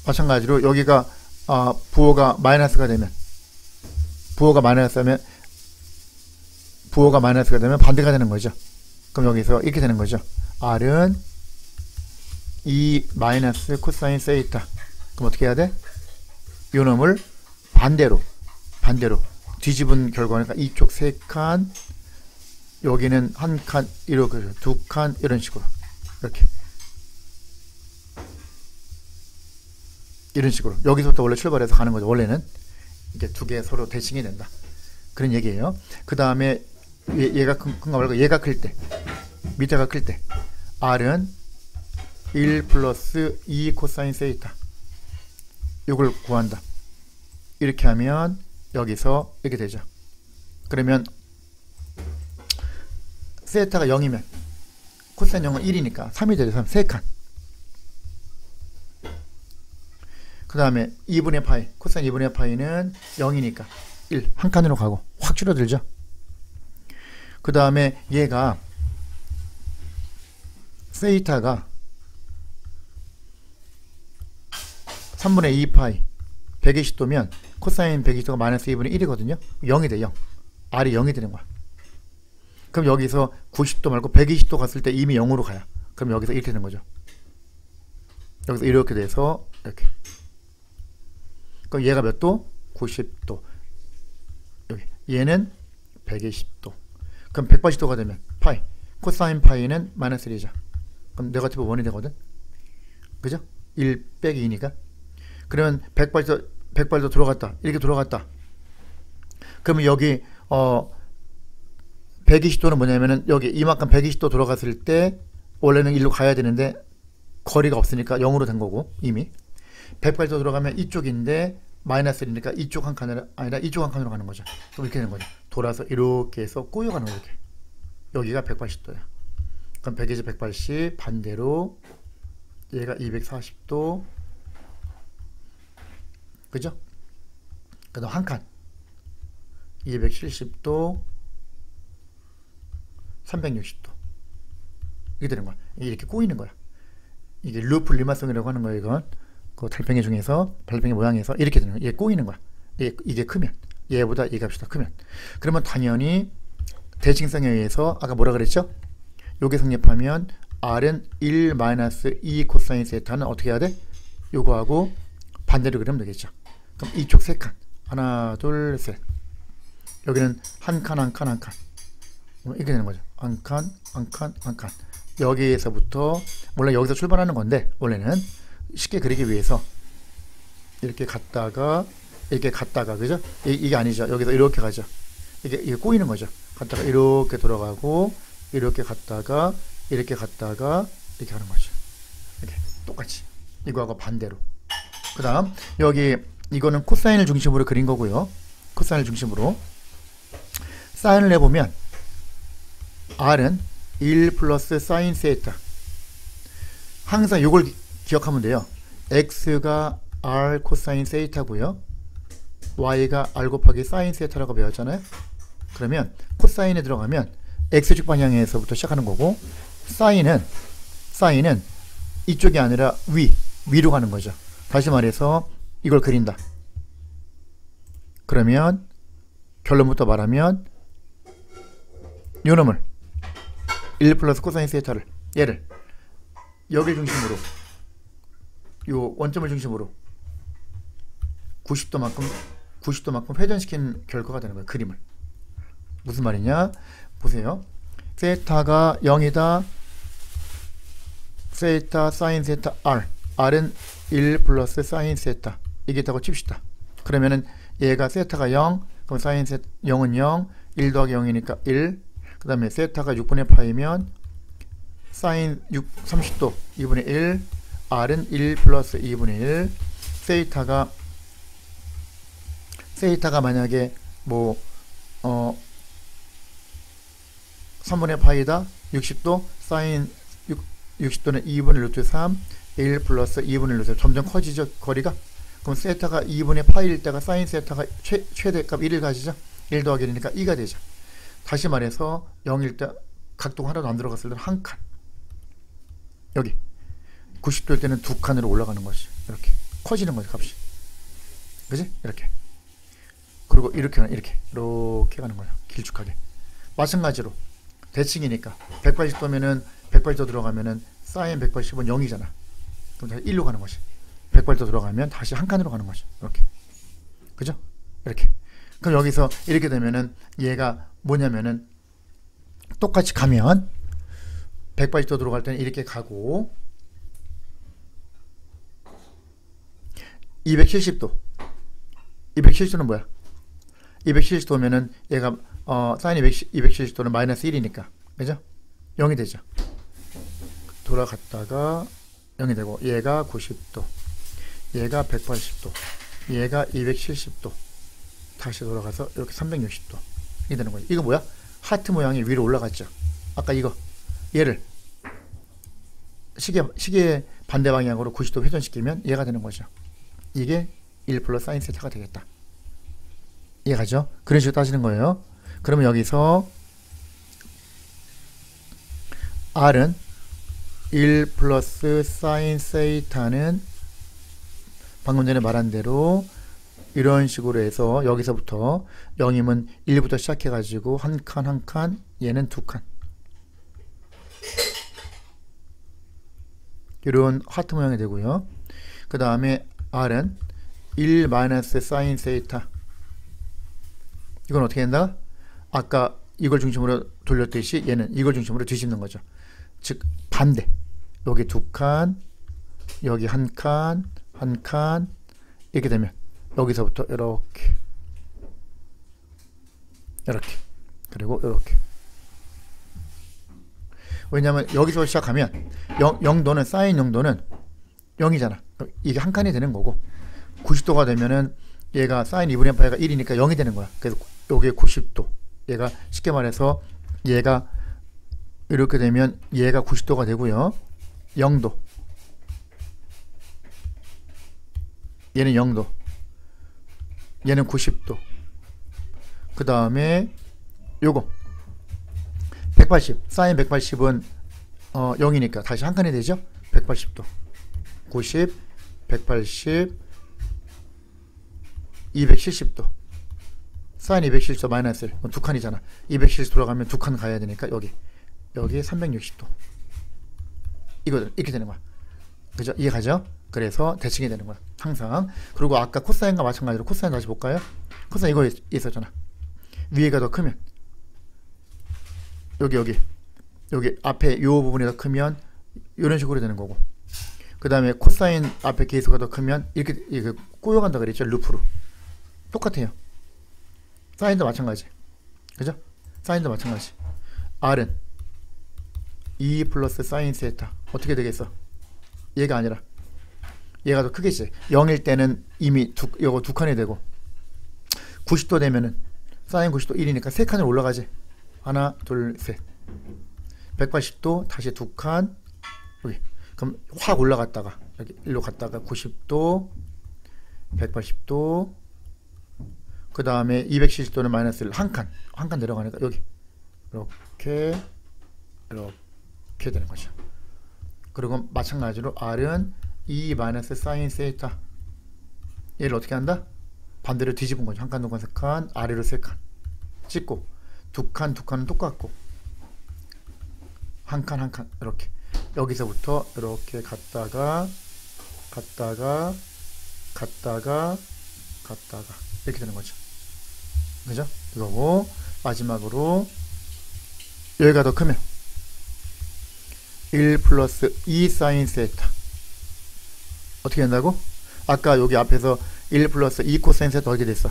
마찬가지로 여기가 부호가 마이너스가 되면 반대가 되는 거죠. 그럼 여기서 이렇게 되는 거죠. R은 2 마이너스 코사인 세이타. 그럼 어떻게 해야 돼? 이 놈을 반대로 뒤집은 결과니까 이쪽 3칸 여기는 한 칸 이렇게 2칸 이런 식으로 이런 식으로 여기서부터 원래 출발해서 가는 거죠. 원래는 이게 두 개 서로 대칭이 된다. 그런 얘기예요. 그 다음에 얘가 큰가 말고 얘가 클 때 밑에가 클 때 R은 1 플러스 2 코사인 세이타 이걸 구한다. 이렇게 하면 여기서 이렇게 되죠. 그러면 세타가 0이면 코사인 0은 1이니까 3이 되죠. 3칸. 그 다음에 2분의 파이 코사인 2분의 파이는 0이니까 1 한 칸으로 가고 확 줄어들죠. 그 다음에 얘가 세이타가 3분의 2 파이 120도면 코사인 120도가 마이너스 2분의 1이거든요. 0이 돼. 0. R이 0이 되는 거야. 그럼 여기서 90도 말고 120도 갔을 때 이미 0으로 가요. 그럼 여기서 이렇게 되는 거죠. 여기서 이렇게 돼서 이렇게. 그럼 얘가 몇 도? 90도. 여기. 얘는 120도. 그럼 180도가 되면 파이. 코사인 파이는 마이너스 1이죠. 그럼 네거티브 1이 되거든. 그죠? 1 빼기 2니까. 그러면 180도 들어갔다. 이렇게 돌아갔다. 그러면 여기 120도는 뭐냐면은 여기 이만큼 120도 돌아갔을 때 원래는 일로 가야 되는데 거리가 없으니까 0으로 된 거고 이미 180도 들어가면 이쪽인데 마이너스 1이니까 이쪽 한 칸으로 아니라 이쪽 한 칸으로 가는 거죠. 그럼 이렇게 되는 거죠. 돌아서 이렇게 해서 꼬여가는 거예요. 이렇게. 여기가 180도야. 그럼 120, 180 반대로 얘가 240도 그죠? 그 다음 한 칸 270도 360도 이게 되는 거야. 이게 이렇게 꼬이는 거야. 이게 루프 리마성이라고 하는 거예요. 이건 그 달팽이 중에서 달팽이 모양에서 이렇게 되는 거야. 이게 꼬이는 거야. 이게 크면 얘보다 이 값이 더 크면 그러면 당연히 대칭성에 의해서 아까 뭐라 그랬죠? 요게 성립하면 R은 1-2 코사인 세타는 어떻게 해야 돼? 요거하고 반대로 그리면 되겠죠. 그럼 이쪽 세 칸 하나 둘 셋 여기는 한 칸 한 칸 한 칸 이렇게 되는 거죠. 한 칸 한 칸 한 칸 여기에서부터 원래 여기서 출발하는 건데 원래는 쉽게 그리기 위해서 이렇게 갔다가 그죠? 이게 아니죠. 여기서 이렇게 가죠. 이게 꼬이는 거죠. 갔다가 이렇게 돌아가고 이렇게 갔다가 이렇게 갔다가 이렇게 하는 거죠. 이렇게 똑같이 이거하고 반대로. 그 다음 여기 이거는 코사인을 중심으로 그린 거고요. 코사인을 중심으로 사인을 해보면 R은 1 플러스 사인 세타. 항상 이걸 기억하면 돼요. X가 R 코사인 세타고요. Y가 R 곱하기 사인 세타라고 배웠잖아요. 그러면 코사인에 들어가면 X축 방향에서부터 시작하는 거고 사인은 이쪽이 아니라 위로 가는 거죠. 다시 말해서 이걸 그린다. 그러면 결론부터 말하면 요놈을 1 플러스 코사인 세타를 얘를 여기를 중심으로 요 원점을 중심으로 90도만큼 회전시킨 결과가 되는 거예요. 그림을. 무슨 말이냐? 보세요. 세타가 0이다. 세타 사인 세타 R. R은 1 플러스 사인 세타. 이게 있다고 칩시다. 그러면은 얘가 세타가 0, 그럼 사인 세타 0은 0, 1 더하기 0이니까 1. 그 다음에 세타가 6분의 파이면 사인 30도 2분의 1. R은 1 플러스 2분의 1. 세이타가 만약에 뭐 3분의 파이다 60도 사인 60도는 2분의 루트 3 1 플러스 2분의 루트 점점 커지죠 거리가. 그럼 세타가 2분의 파이일 때가 사인 세타가 최대값 1을 가지죠. 1 더하기 1이니까 2가 되죠. 다시 말해서 0일 때 각도가 하나도 안 들어갔을 때는 한 칸 여기 90도일 때는 두 칸으로 올라가는 것이 이렇게 커지는 거죠 값이. 그지? 이렇게. 그리고 이렇게 가는 거예요. 길쭉하게. 마찬가지로 대칭이니까 180도면은 180도 들어가면은 사인 180은 0이잖아. 그럼 다시 1로 가는 것이. 180도 들어가면 다시 한 칸으로 가는 것이. 이렇게. 그죠? 이렇게. 그럼 여기서 이렇게 되면은 얘가 뭐냐면은 똑같이 가면 180도 들어갈 때는 이렇게 가고 270도는 뭐야? 270도면은 얘가 사인 270도는 마이너스 1이니까 그죠? 0이 되죠. 돌아갔다가 0이 되고 얘가 90도 얘가 180도 얘가 270도 다시 돌아가서 이렇게 360도 이게 되는 거예요. 이거 뭐야? 하트 모양이 위로 올라갔죠. 아까 이거 얘를 시계 반대 방향으로 90도 회전시키면 얘가 되는 거죠. 이게 1 플러스 사인 세타가 되겠다. 이해가죠? 그런 식으로 따지는 거예요. 그러면 여기서 R은 1 플러스 사인 세타는 방금 전에 말한 대로 이런 식으로 해서 여기서부터 0이면 1부터 시작해 가지고 한 칸 한 칸 얘는 두 칸 이런 하트 모양이 되고요. 그 다음에 R은 1 마이너스 사인 세타 이건 어떻게 된다? 아까 이걸 중심으로 돌렸듯이 얘는 이걸 중심으로 뒤집는 거죠. 즉 반대. 여기 두 칸, 여기 한 칸, 한 칸, 이렇게 되면 여기서부터 이렇게 그리고 이렇게. 왜냐면 여기서 시작하면 0도는 사인 0도는 0이잖아. 이게 한 칸이 되는 거고 90도가 되면은 얘가 사인 2분의 파이가 1이니까 0이 되는 거야. 그래서 여기에 90도. 얘가 쉽게 말해서 얘가 이렇게 되면 얘가 90도가 되고요. 0도. 얘는 0도. 얘는 90도. 그 다음에 요거 180. 사인 180은 0이니까 다시 한 칸이 되죠. 180도. 90, 180, 270도. 사인 270도 마이너스 1. 두 칸이잖아. 270 돌아가면 두 칸 가야 되니까 여기 360도. 이거들 이렇게 되는 거야. 그죠? 이해가죠? 그래서 대칭이 되는 거야. 항상. 그리고 아까 코사인과 마찬가지로 코사인 다시 볼까요? 코사인 이거 있었잖아. 위에가 더 크면 여기 앞에 요 부분이 더 크면 이런 식으로 되는 거고, 그 다음에 코사인 앞에 계수가 더 크면 이렇게 꼬여간다 그랬죠. 루프로. 똑같아요. 사인도 마찬가지. 그죠? 사인도 마찬가지. R은 2 플러스 사인 세타. 어떻게 되겠어? 얘가 아니라 얘가 더 크겠지. 0일 때는 이미 요거 두 칸이 되고 90도 되면은 사인 90도 1이니까 세 칸을 올라가지. 하나, 둘, 셋. 180도 다시 두 칸. 여기. 그럼 확 올라갔다가 여기 일로 갔다가 90도, 180도, 그 다음에 270도는 마이너스 1, 한 칸 내려가니까 여기 이렇게 되는 거죠. 그리고 마찬가지로 R은 2 마이너스 사인 세타. 얘를 어떻게 한다? 반대로 뒤집은 거죠. 한 칸, 두 칸, 세 칸, 아래로 세 칸 찍고 두 칸은 똑같고 한 칸 이렇게 여기서부터 이렇게 갔다가 이렇게 되는 거죠. 그죠? 이거고 마지막으로 여기가 더 크면 1 플러스 2 사인 세타. 어떻게 된다고? 아까 여기 앞에서 1 플러스 2 코사인 세타 어떻게 됐어?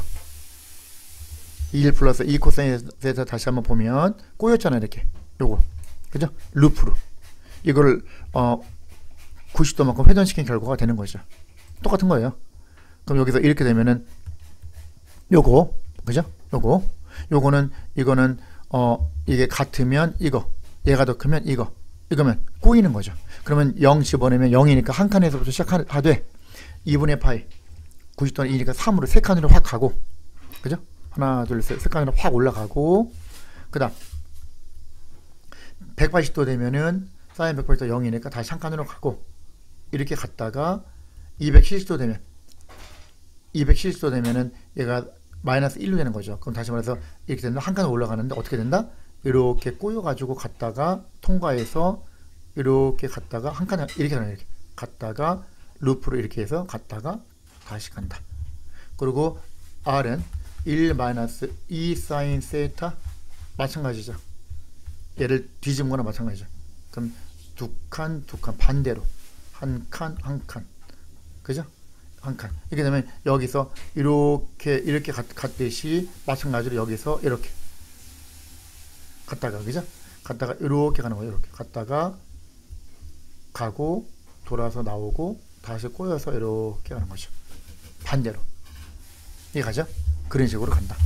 1 플러스 2 코사인 세타 다시 한번 보면 꼬였잖아. 이렇게 요거 그죠? 루프로 이거를 90도만큼 회전시킨 결과가 되는 거죠. 똑같은 거예요. 그럼 여기서 이렇게 되면은 요거 그죠? 요거는 이거는 이게 같으면 이거, 얘가 더 크면 이거면 꼬이는 거죠. 그러면 0 집어내면 0이니까 한 칸에서부터 시작하되 2분의 파이 90도는 2니까 3으로 세 칸으로 확 가고, 그죠? 하나 둘 셋 세 칸으로 확 올라가고, 그 다음 180도 되면은 사인 180도 0이니까 다시 한 칸으로 가고 이렇게 갔다가 270도 되면은 얘가 마이너스 1로 되는 거죠. 그럼 다시 말해서 이렇게 된다. 한 칸 올라가는데 어떻게 된다? 이렇게 꼬여가지고 갔다가 통과해서 이렇게 갔다가 한 칸 이렇게 갔다가 루프로 이렇게 해서 갔다가 다시 간다. 그리고 R은 1 마이너스 2 사인 세타 마찬가지죠. 얘를 뒤집은 거나 마찬가지죠. 그럼 두 칸 반대로 한 칸 그죠? 한 칸. 이렇게 되면 여기서 이렇게 갔듯이 마찬가지로 여기서 이렇게 갔다가, 그죠? 갔다가 이렇게 가는 거예요. 이렇게 갔다가 가고 돌아서 나오고 다시 꼬여서 이렇게 가는 거죠. 반대로. 이해 가죠? 그런 식으로 간다.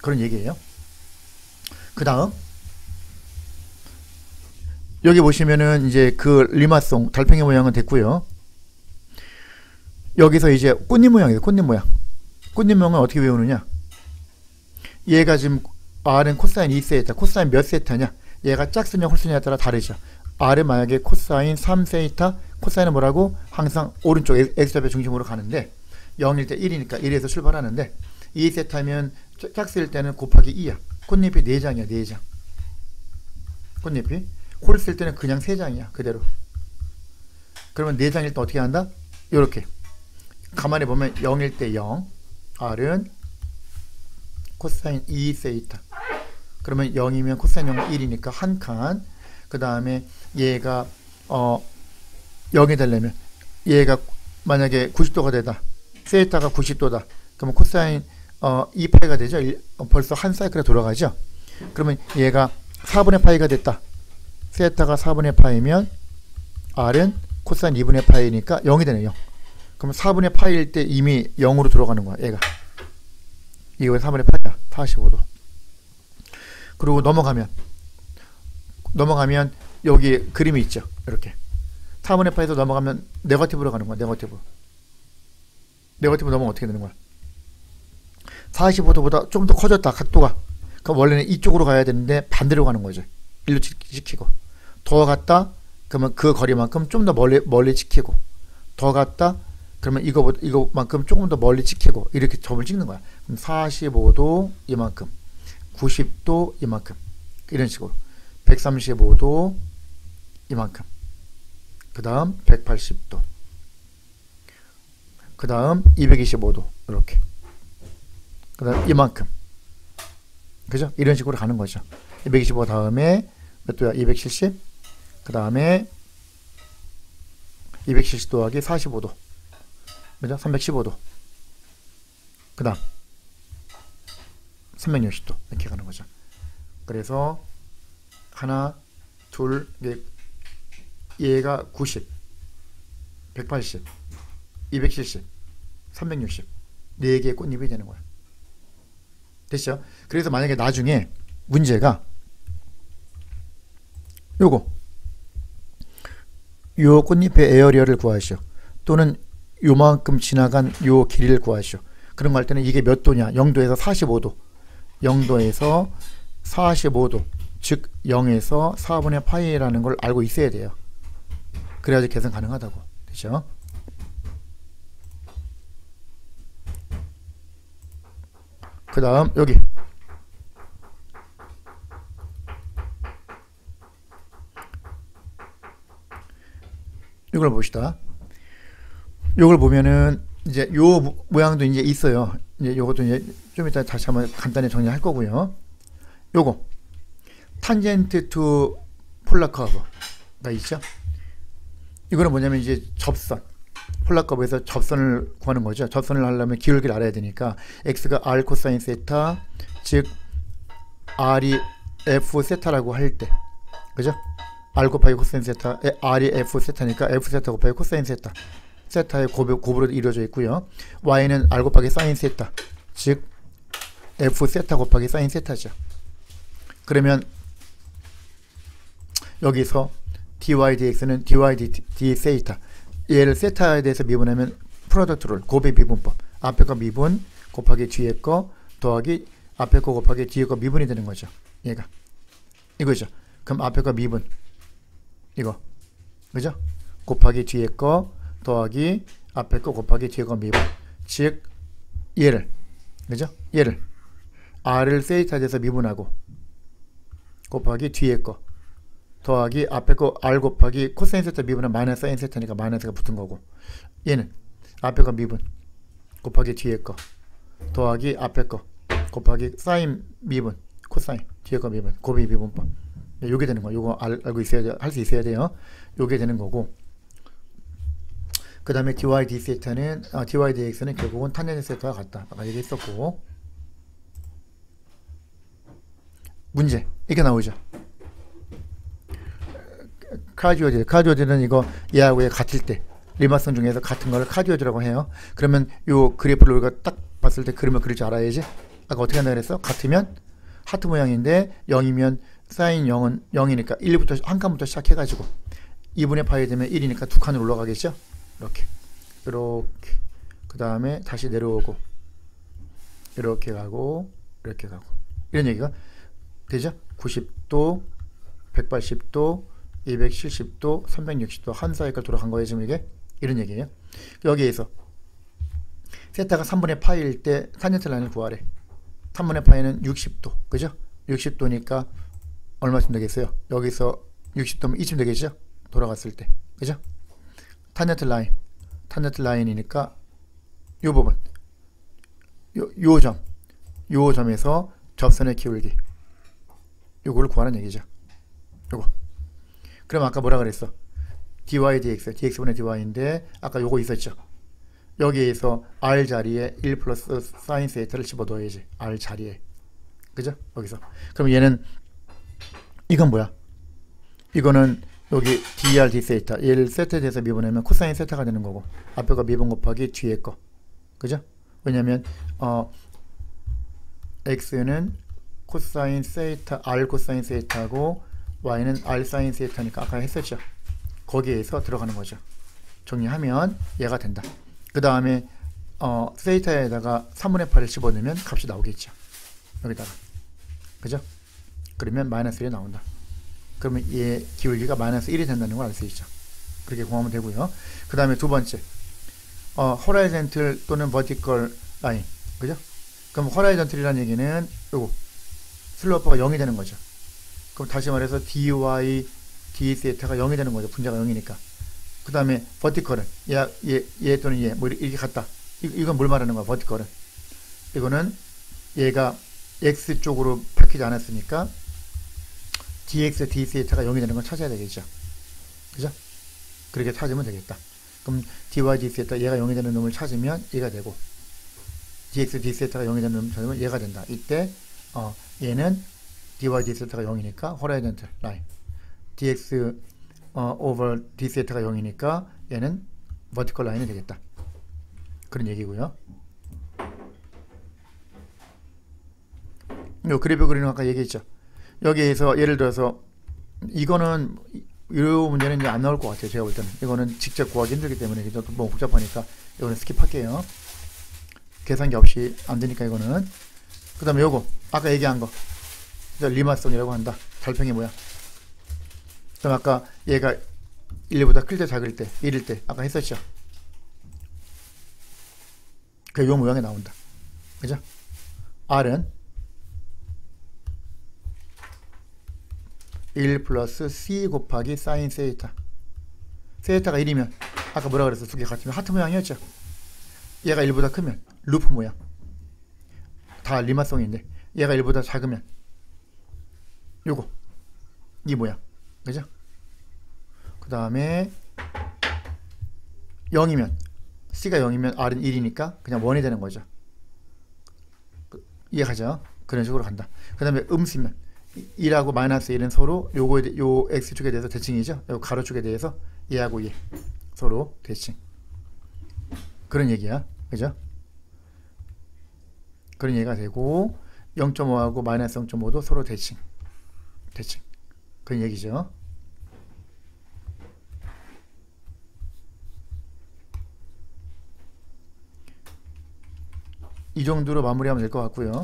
그런 얘기예요. 그 다음 여기 보시면은 이제 그 리마송 달팽이 모양은 됐고요. 여기서 이제 꽃잎 모양이에요. 꽃잎 모양은 어떻게 외우느냐? 얘가 지금 R은 코사인 2세타, 코사인 몇 세타냐? 얘가 짝수냐 홀수냐에 따라 다르죠. R은 만약에 코사인 3세타, 코사인은 뭐라고? 항상 오른쪽 X좌표 중심으로 가는데 0일 때 1이니까 1에서 출발하는데 2세타면 짝수일 때는 곱하기 2야. 꽃잎이 4장이야. 4장. 꽃잎이. 홀수일 때는 그냥 3장이야. 그대로. 그러면 4장일 때 어떻게 한다? 요렇게. 가만히 보면 0일 때 0. R은 코사인 2세타. 그러면 0이면 코사인 0은 1이니까 한 칸. 그 다음에 얘가 0이 되려면 얘가 만약에 90도가 되다. 세타가 90도다. 그러면 코사인 2파이가 되죠. 벌써 한 사이클에 돌아가죠. 그러면 얘가 4분의 파이가 됐다. 세타가 4분의 파이면 R은 코사인 2분의 파이니까 0이 되네요. 0. 그럼 4분의 파이일 때 이미 0으로 들어가는 거야. 얘가. 이거 4분의 파이야. 45도. 그리고 넘어가면 여기 그림이 있죠. 이렇게. 4분의 파이에서 넘어가면 네거티브로 가는 거야. 네거티브 넘어가면 어떻게 되는 거야? 45도보다 좀 더 커졌다. 각도가. 그럼 원래는 이쪽으로 가야 되는데 반대로 가는 거죠. 일로 시키고. 더 갔다. 그러면 그 거리만큼 좀 더 멀리 지키고. 더 갔다. 그러면 이거만큼 조금 더 멀리 지키고. 이렇게 점을 찍는 거야. 그럼 45도 이만큼. 90도 이만큼. 이런 식으로. 135도 이만큼. 그 다음 180도. 그 다음 225도. 이렇게. 그 다음 이만큼. 그죠? 이런 식으로 가는 거죠. 225 다음에 몇 도야? 270. 그 다음에 270 더하기 45도. 그죠? 315도. 그 다음 360도. 이렇게 가는 거죠. 그래서 하나, 둘, 얘가 90, 180, 270, 360. 4개의 꽃잎이 되는 거야. 됐죠? 그래서 만약에 나중에 문제가 요 꽃잎의 에어리어를 구하시오. 또는 요만큼 지나간 요 길이를 구하시오. 그런 거 할 때는 이게 몇 도냐? 0도에서 45도. 0도에서 45도. 즉 0에서 4분의 파이라는 걸 알고 있어야 돼요. 그래야지 계산 가능하다고. 되죠? 그 다음 여기 이걸 봅시다. 이걸 보면은 이제 요 모양도 이제 있어요. 이제 요것도 이제 좀 이따 다시 한번 간단히 정리할 거고요. 요거 탄젠트 투 폴라 커브가 있죠. 이거는 뭐냐면 이제 접선. 폴라 커브에서 접선을 구하는 거죠. 접선을 하려면 기울기를 알아야 되니까 x가 r 코사인 세타, 즉 r이 f 세타라고 할 때, 그죠? r 곱하기 코사인 세타, r이 f 세타니까 f 세타 곱하기 코사인 세타, 세타의 곱으로 이루어져 있고요. y는 r 곱하기 사인 세타, 즉 f 세타 곱하기 사인 세타죠. 그러면 여기서 dy dx는 dy d 세이타, 얘를 세타에 대해서 미분하면 프로덕트 룰, 곱의 미분법, 앞에 거 미분 곱하기 뒤에 거 더하기 앞에 거 곱하기 뒤에 거 미분이 되는 거죠. 얘가 이거죠. 그럼 앞에 거 미분 이거, 그죠? 곱하기 뒤에 거 더하기 앞에 거 곱하기 뒤에 거 미분, 즉 얘를, 그죠? 얘를 r을 세이타에 대해서 미분하고 곱하기 뒤에 거 더하기 앞에 거 r 곱하기 코사인 세타 미분은 마이너스 사인 세타니까 마이너스가 붙은 거고, 얘는 앞에 거 미분 곱하기 뒤에 거 더하기 앞에 거 곱하기 사인 미분 코사인 뒤에 거 미분, 곱의 미분법. 요게 되는 거. 요거 알고 있어야 돼, 할 수 있어야 돼요. 요게 되는 거고. 그 다음에 dy d 세타는 dy dx는 결국은 탄젠트 세타와 같다. 아까 얘기했었고. 문제 이렇게 나오죠. 카디오드는 이거 얘하고 얘 같을 때 리마선 중에서 같은 걸 카디오드라고 해요. 그러면 요 그래프를 우리가 딱 봤을 때 그림을 그릴 줄 알아야지. 아까 어떻게 한다 그랬어? 같으면 하트 모양인데 0이면 사인 0은 0이니까 1부터 한 칸부터 시작해가지고 2분의 파이 되면 1이니까 두 칸으로 올라가겠죠. 이렇게 그 다음에 다시 내려오고 이렇게 가고 이렇게 가고 이런 얘기가 되죠. 90도 180도 270도 360도 한 사이클 돌아간 거예요. 지금 이게 이런 얘기예요. 여기에서 세타가 3분의 파이일 때 탄젠트 라인을 구하래. 3분의 파이는 60도, 그죠? 60도니까 얼마쯤 되겠어요? 여기서 60도면 이쯤 되겠죠? 돌아갔을 때, 그죠? 탄젠트 라인이니까 요 부분, 요 점에서 접선의 기울기, 요거를 구하는 얘기죠. 요거. 그럼 아까 뭐라 그랬어? dy dx, dx분의 dy인데 아까 요거 있었죠? 여기에서 r 자리에 1 플러스 사인 세타를 집어넣어야지. r 자리에. 그죠? 여기서. 그럼 얘는 이건 뭐야? 이거는 여기 dr d 세타 얘를 세타에 대해서 미분하면 코사인 세타가 되는 거고, 앞에가 미분 곱하기 뒤에 거. 그죠? 왜냐면 x는 코사인 세타 r 코사인 세타고 y는 r 사인 세타니까 아까 했었죠. 거기에서 들어가는 거죠. 정리하면 얘가 된다. 그 다음에 세타에다가 3분의 8을 집어넣으면 값이 나오겠죠. 여기다가. 그죠? 그러면 마이너스 1이 나온다. 그러면 얘 기울기가 마이너스 1이 된다는 걸 알 수 있죠. 그렇게 공하면 되고요. 그 다음에 두 번째, 호라이즌틀 또는 버티컬 라인. 그죠? 그럼 호라이즌틀이라는 얘기는 요거 슬로프가 0이 되는 거죠. 그럼 다시 말해서 dy d 세타가 0이 되는 거죠. 분자가 0이니까. 그 다음에 버티컬은 얘 또는 얘 뭐 이렇게 같다. 이건 뭘 말하는 거야? 버티컬은 이거는 얘가 x 쪽으로 바뀌지 않았으니까 dx d 세타가 0이 되는 걸 찾아야 되겠죠. 그죠? 그렇게 찾으면 되겠다. 그럼 dy d 세타 얘가 0이 되는 놈을 찾으면 얘가 되고, dx d 세타가 0이 되는 놈을 찾으면 얘가 된다. 이때 얘는 dy d 세타가 0이니까 호라이즌틀 라인, dx over d 세타가 0이니까 얘는 버티컬 라인이 되겠다. 그런 얘기고요. 요 그래프 그리는 거 아까 얘기했죠. 여기에서 예를 들어서 이거는 이 문제는 이제 안 나올 것 같아요. 제가 볼 때는 이거는 직접 구하기 힘들기 때문에 너무 복잡하니까 이거는 스킵할게요. 계산기 없이 안 되니까 이거는. 그 다음에 요거 아까 얘기한 거 리마성이라고 한다. 달팽이 모양. 그럼 아까 얘가 1보다 클 때 작을 때 1일 때 아까 했었죠. 그 요 모양이 나온다. 그죠? R은 1 플러스 C 곱하기 사인 세이타. 세이타가 1이면 아까 뭐라 그랬어? 두 개 같으면 하트 모양이었죠. 얘가 1보다 크면 루프 모양. 다 리마성인데 얘가 1보다 작으면 요거 이 모양. 그죠? 그 다음에 0이면 C가 0이면 R은 1이니까 그냥 1이 되는 거죠. 이해가죠? 그런 식으로 간다. 그 다음에 음수면 1하고 마이너스 1은 서로 요 x축에 대해서 대칭이죠. 요 가로축에 대해서 얘하고 얘 서로 대칭. 그런 얘기야. 그죠? 그런 얘기가 되고 0.5하고 마이너스 0.5도 서로 대칭. 그런 얘기죠. 이 정도로 마무리하면 될 것 같고요.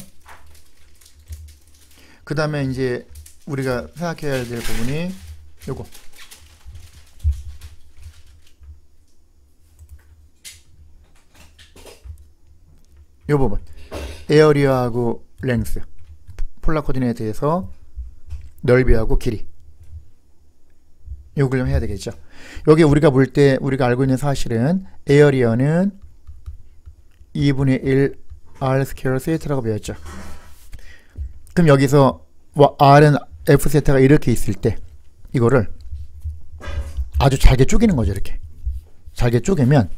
그 다음에 이제 우리가 생각해야 될 부분이 요거. 요 부분. 에어리어하고 랭스. 폴라 코디네이트에서 넓이하고 길이. 요걸 좀 해야 되겠죠. 여기 우리가 볼 때 우리가 알고 있는 사실은 에어리어는 2분의 1 R 스퀘어 세타라고 배웠죠. 그럼 여기서 R은 F 세타가 이렇게 있을 때 이거를 아주 잘게 쪼개는 거죠. 이렇게 잘게 쪼개면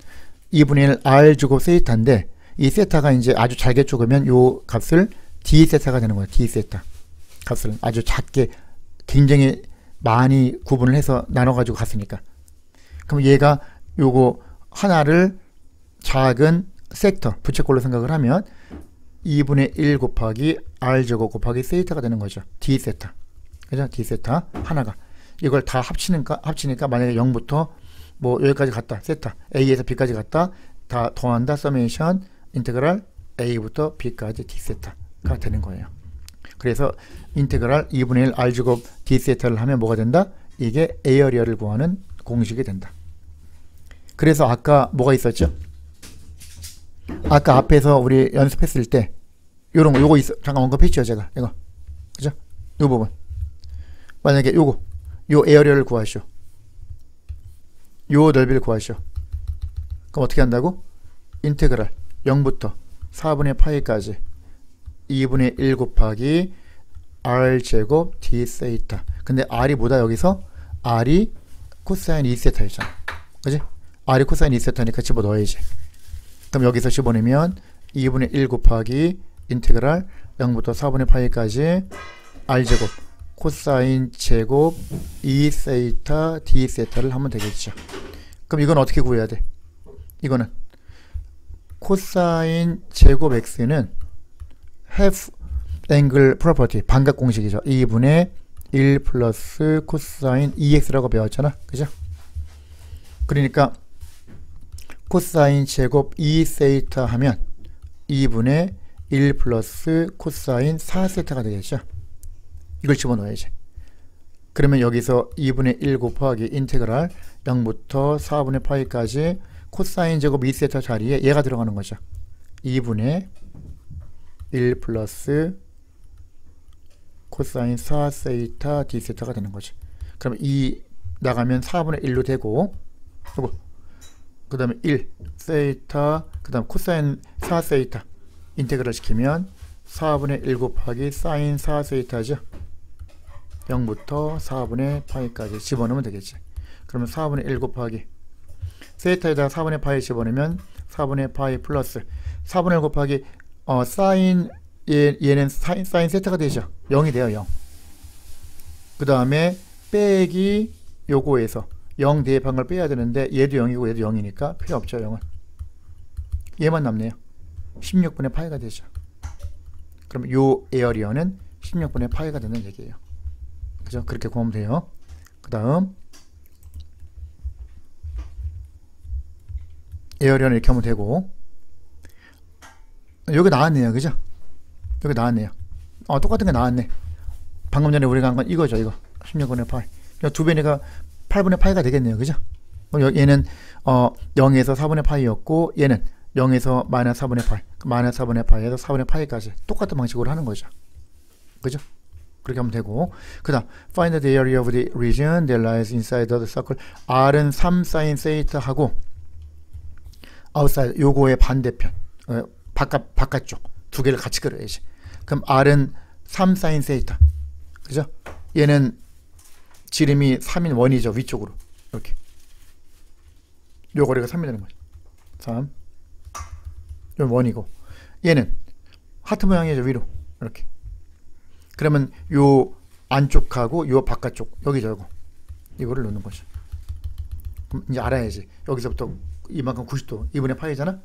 2분의 1 R 주고 세타인데 이 세타가 이제 아주 잘게 쪼개면 요 값을 D 세타가 되는 거예요. D 세타 값을 아주 작게 굉장히 많이 구분을 해서 나눠 가지고 갔으니까. 그럼 얘가 요거 하나를 작은 섹터 부채꼴로 생각을 하면 2분의 1 곱하기 R제곱 곱하기 세타가 되는 거죠. D 세타. 그죠? D 세타 하나가. 이걸 다 합치니까 만약에 0부터 뭐 여기까지 갔다. 세타. A에서 B까지 갔다. 다 더한다. 서메이션 인테그랄 A부터 B까지 D 세타가 되는 거예요. 그래서 인테그랄 2분의 1 R제곱 D 세타를 하면 뭐가 된다? 이게 에어리어를 구하는 공식이 된다. 그래서 아까 뭐가 있었죠? 아까 앞에서 우리 연습했을 때 요런 거 요거 잠깐 언급했죠 제가 이거. 그죠? 요 부분 만약에 요거 요 에어리어를 구하시오. 요 넓이를 구하시오. 그럼 어떻게 한다고? 인테그랄 0부터 4분의 파이까지 2분의 1 곱하기 R제곱 D 세타. 근데 R이 뭐다 여기서? R이 코사인 2세타였잖아. 그지? R이 코사인 2세타니까 집어넣어야지. 그럼 여기서 집어넣으면 2분의 1 곱하기 인테그랄 0부터 4분의 파이까지 r제곱 코사인 제곱 2세타 d세타를 하면 되겠죠. 그럼 이건 어떻게 구해야 돼? 이거는 코사인 제곱 x는 half angle property 반각 공식이죠. 2분의 1 플러스 코사인 2x라고 배웠잖아. 그죠? 그러니까 코사인 제곱 2세타 하면 2분의 1 플러스 코사인 4세타가 되겠죠. 이걸 집어넣어야지. 그러면 여기서 2분의 1 곱하기 인테그랄 0부터 4분의 파이까지 코사인 제곱 2세타 자리에 얘가 들어가는 거죠. 2분의 1 플러스 코사인 4세타 d세타가 되는 거죠. 그럼 2 나가면 4분의 1로 되고, 그 다음에 1 세타, 그 다음 코사인 4세타 인테그랄 시키면 4분의 1 곱하기 사인 4세타죠. 0부터 4분의 파이까지 집어넣으면 되겠지. 그러면 4분의 1 곱하기 세타에다가 4분의 파이 집어넣으면 4분의 파이 플러스 4분의 1 곱하기 사인 얘는 사인 세타가 되죠. 0이 돼요. 0. 그 다음에 빼기 요거에서 0 대입한 걸 빼야 되는데 얘도 0이고 얘도 0이니까 필요 없죠. 0은 얘만 남네요. 16분의 파이가 되죠. 그럼 요 에어리어는 16분의 파이가 되는 얘기예요. 그죠? 그렇게 구하면 돼요. 그 다음 에어리어는 이렇게 하면 되고, 여기 나왔네요. 그죠? 여기 나왔네요. 똑같은 게 나왔네. 방금 전에 우리가 한 건 이거죠. 이거 16분의 파이. 두 배니까 8분의 파이가 되겠네요. 그죠? 얘는 0에서 4분의 파이였고 얘는 0에서 마이너스 4분의 파이, 마이너스 4분의 파이에서 4분의 파이까지 똑같은 방식으로 하는 거죠. 그죠? 그렇게 하면 되고, 그 다음 find the area of the region that lies inside the circle. R은 3 sin 세이타 하고 outside 요거의 반대편 바깥쪽 두 개를 같이 그려야지. 그럼 R은 3 sin 세이타, 그죠? 얘는 지름이 3인 원이죠. 위쪽으로 이렇게 요 거리가 3이 되는 거죠. 3 요 원이고, 얘는 하트 모양이죠. 위로 이렇게. 그러면 요 안쪽하고 요 바깥쪽 여기 저거 이거를 넣는 거죠. 그럼 이제 알아야지. 여기서부터 이만큼 90도 2분의 파이잖아.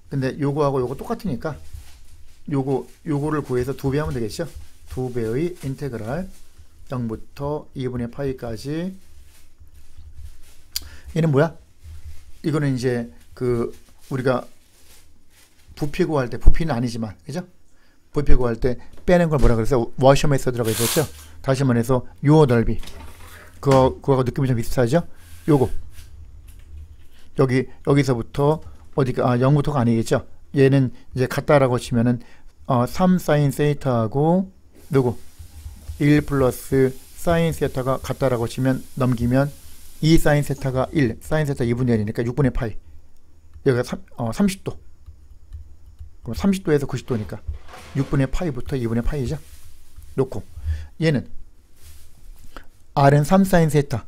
근데 요거하고 요거 똑같으니까 요거를 구해서 2배 하면 되겠죠. 2배의 인테그랄 0부터 2분의 파이까지. 얘는 뭐야? 이거는 이제 그 우리가 부피 구할 때, 부피는 아니지만, 그죠? 부피 구할 때 빼는 걸 뭐라 그래서 워셔 메서드라고 했었죠. 다시 말해서 요 넓이, 그거하고 느낌이 좀 비슷하죠. 요거 여기서부터 어디가 0부터가 아니겠죠. 얘는 이제 같다라고 치면은 3 사인 세이타하고 누구 1 플러스 사인 세타가 같다라고 치면 넘기면 2 사인 세타가 1, 사인 세타 2분의 1이니까 6분의 파이. 여기가 30도. 그럼 30도에서 90도니까 6분의 파이부터 2분의 파이죠. 놓고 얘는 R은 3 사인 세타,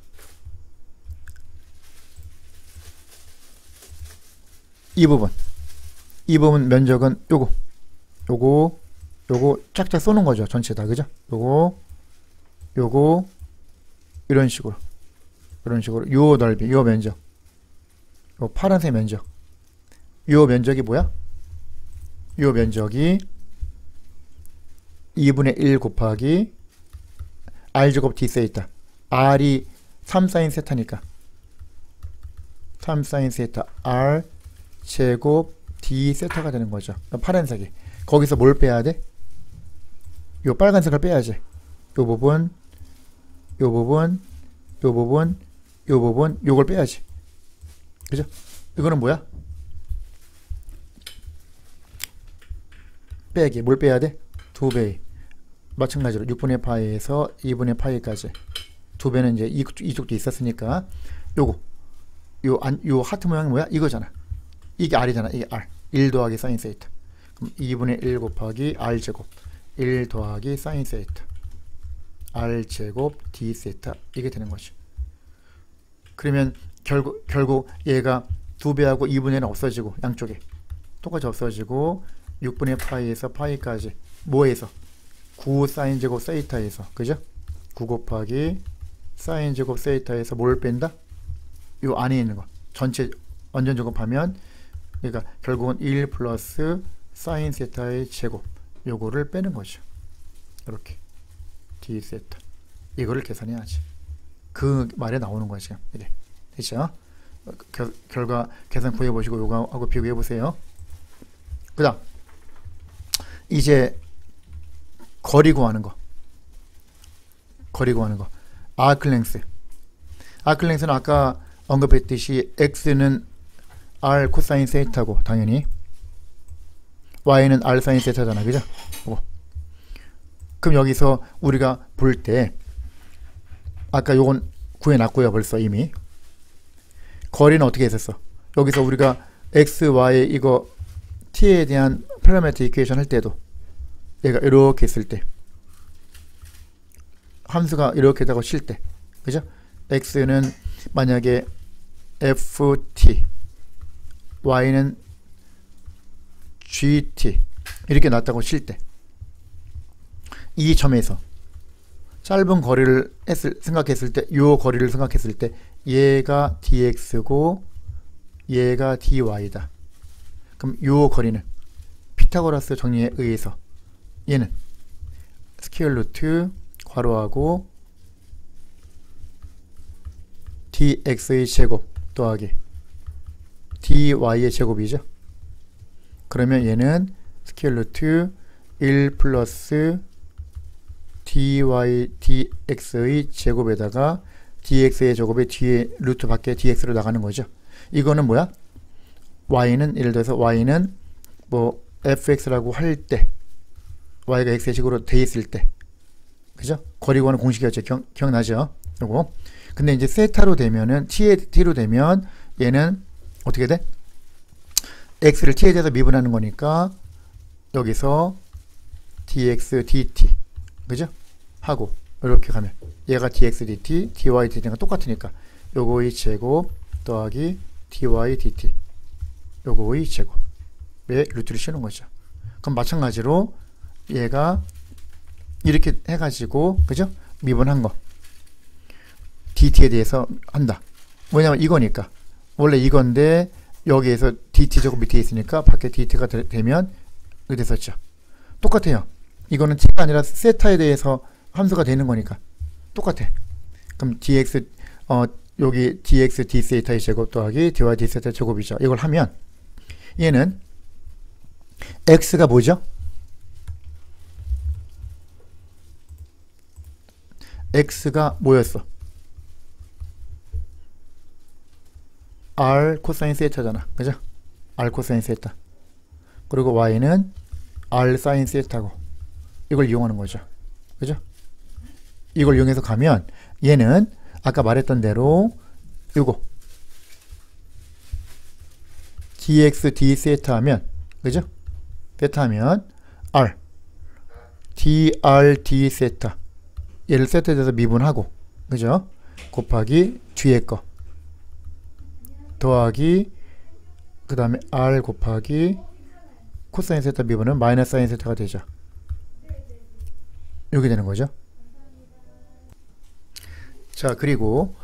이 부분 면적은 요거 쫙쫙 쏘는 거죠. 전체 다. 그죠? 요거 이런 식으로 요 넓이, 요 면적, 요 파란색 면적, 요 면적이 뭐야? 요 면적이 2분의 1 곱하기 r제곱 d세이타. r이 3 사인 세타니까 3 사인 세타 r 제곱 d세타가 되는 거죠. 파란색이. 거기서 뭘 빼야 돼? 요 빨간색을 빼야지. 요 부분, 요걸 빼야지. 그죠? 이거는 뭐야? 빼기. 뭘 빼야 돼? 2배. 마찬가지로 6분의 파이에서 2분의 파이까지. 2배는 이제 이쪽도 있었으니까 요거 요 하트 모양이 뭐야? 이거잖아. 이게 r이잖아. 이게 r. 1 더하기 사인 세이타. 그럼 2분의 1 곱하기 r제곱 1 더하기 사인 세이타 r제곱 d세타 이게 되는 거죠. 그러면 결국 얘가 2배하고 2분의 1은 없어지고 양쪽에 똑같이 없어지고 6분의 파이에서 파이까지 뭐에서? 9 사인 제곱 세이타에서, 그죠? 9 곱하기 사인 제곱 세이타에서 뭘 뺀다? 요 안에 있는 거 전체 완전 제곱하면, 그러니까 결국은 1 플러스 사인 세타의 제곱, 요거를 빼는 거죠. 이렇게 d 세타, 이거를 계산해야지. 그 말에 나오는 거야 지금. 이게 됐죠? 결과 계산 구해 보시고 요거하고 비교해 보세요. 그 다음 이제 거리 구하는 거. 아크랭스. 아크랭스는 아까 언급했듯이 x는 r 코사인 세타고 당연히 y는 r 사인 세타잖아, 그죠? 그럼 여기서 우리가 볼 때 아까 요건 구해놨고요. 벌써 이미 거리는 어떻게 했었어? 여기서 우리가 x, y 이거 t에 대한 파라미터 이퀘이션 할 때도 얘가 이렇게 했을 때, 함수가 이렇게 다고 칠 때, 그죠? x는 만약에 ft, y는 gt 이렇게 놨다고 칠 때, 이 점에서 짧은 거리를 생각했을 때, 요 거리를 생각했을 때 얘가 dx고 얘가 dy다. 그럼 요 거리는 피타고라스 정리에 의해서 얘는 스퀘어 루트 괄호하고 dx의 제곱 더하기 dy의 제곱이죠. 그러면 얘는 스퀘어 루트 1 플러스 dx의 제곱에다가 dx의 제곱에 뒤에 루트 밖에 dx로 나가는 거죠. 이거는 뭐야? y는 예를 들어서 y는 뭐 fx라고 할 때, y가 x의 식으로 돼 있을 때, 그죠? 거리 구하는 공식이었죠. 기억나죠? 요거. 근데 이제 세타로 되면은 t로 되면 얘는 어떻게 돼? x를 t에 대해서 미분하는 거니까 여기서 dx dt, 그죠? 하고 이렇게 가면 얘가 dx dt, dy dt가 똑같으니까 요거의 제곱 더하기 dy dt, 요거의 제곱에 루트를 씌우는 거죠. 그럼 마찬가지로 얘가 이렇게 해가지고, 그죠? 미분한 거 dt에 대해서 한다. 왜냐면 이거니까, 원래 이건데 여기에서 dt 제곱 밑에 있으니까 밖에 dt가 되면 이렇게 됐었죠. 똑같아요. 이거는 t가 아니라 세타에 대해서 함수가 되는 거니까 똑같아. 그럼 dx 여기 dx d 세타의 제곱 더하기 dy d 세타의 제곱이죠. 이걸 하면 얘는 x가 뭐죠? x가 뭐였어? r 코사인 세타잖아, 그죠? r 코사인 세타. 그리고 y는 r 사인 세타고, 이걸 이용하는 거죠, 그죠? 이걸 이용해서 가면 얘는 아까 말했던 대로 이거 dx d 세타 하면, 그죠? 세타 하면 r dr d 세타, 얘를 세타에 대해서 미분하고, 그죠? 곱하기 뒤에 거 더하기 그 다음에 r 곱하기 코사인 세타 미분은 마이너스 사인 세타가 되죠. 이렇게 되는 거죠. 자, 그리고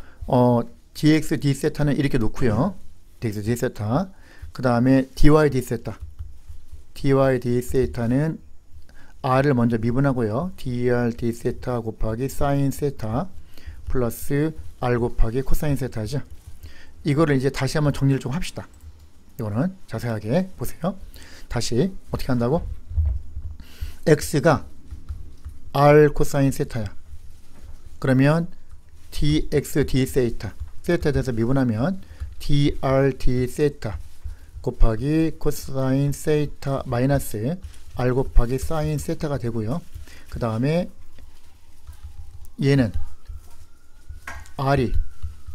dx d 세타는 이렇게 놓고요. dx d 세타. 그 다음에 dy d 세타. dy d 세타는 r을 먼저 미분하고요. dr d 세타 곱하기 사인 세타 플러스 r 곱하기 코사인 세타죠. 이거를 이제 다시 한번 정리를 좀 합시다. 이거는 자세하게 보세요. 다시 어떻게 한다고? x가 r 코사인 세타야. 그러면 dx d 세타, 세타에 대해서 미분하면 dr d 세타 곱하기 코사인 세타 마이너스 r 곱하기 사인 세타가 되고요. 그 다음에 얘는 r이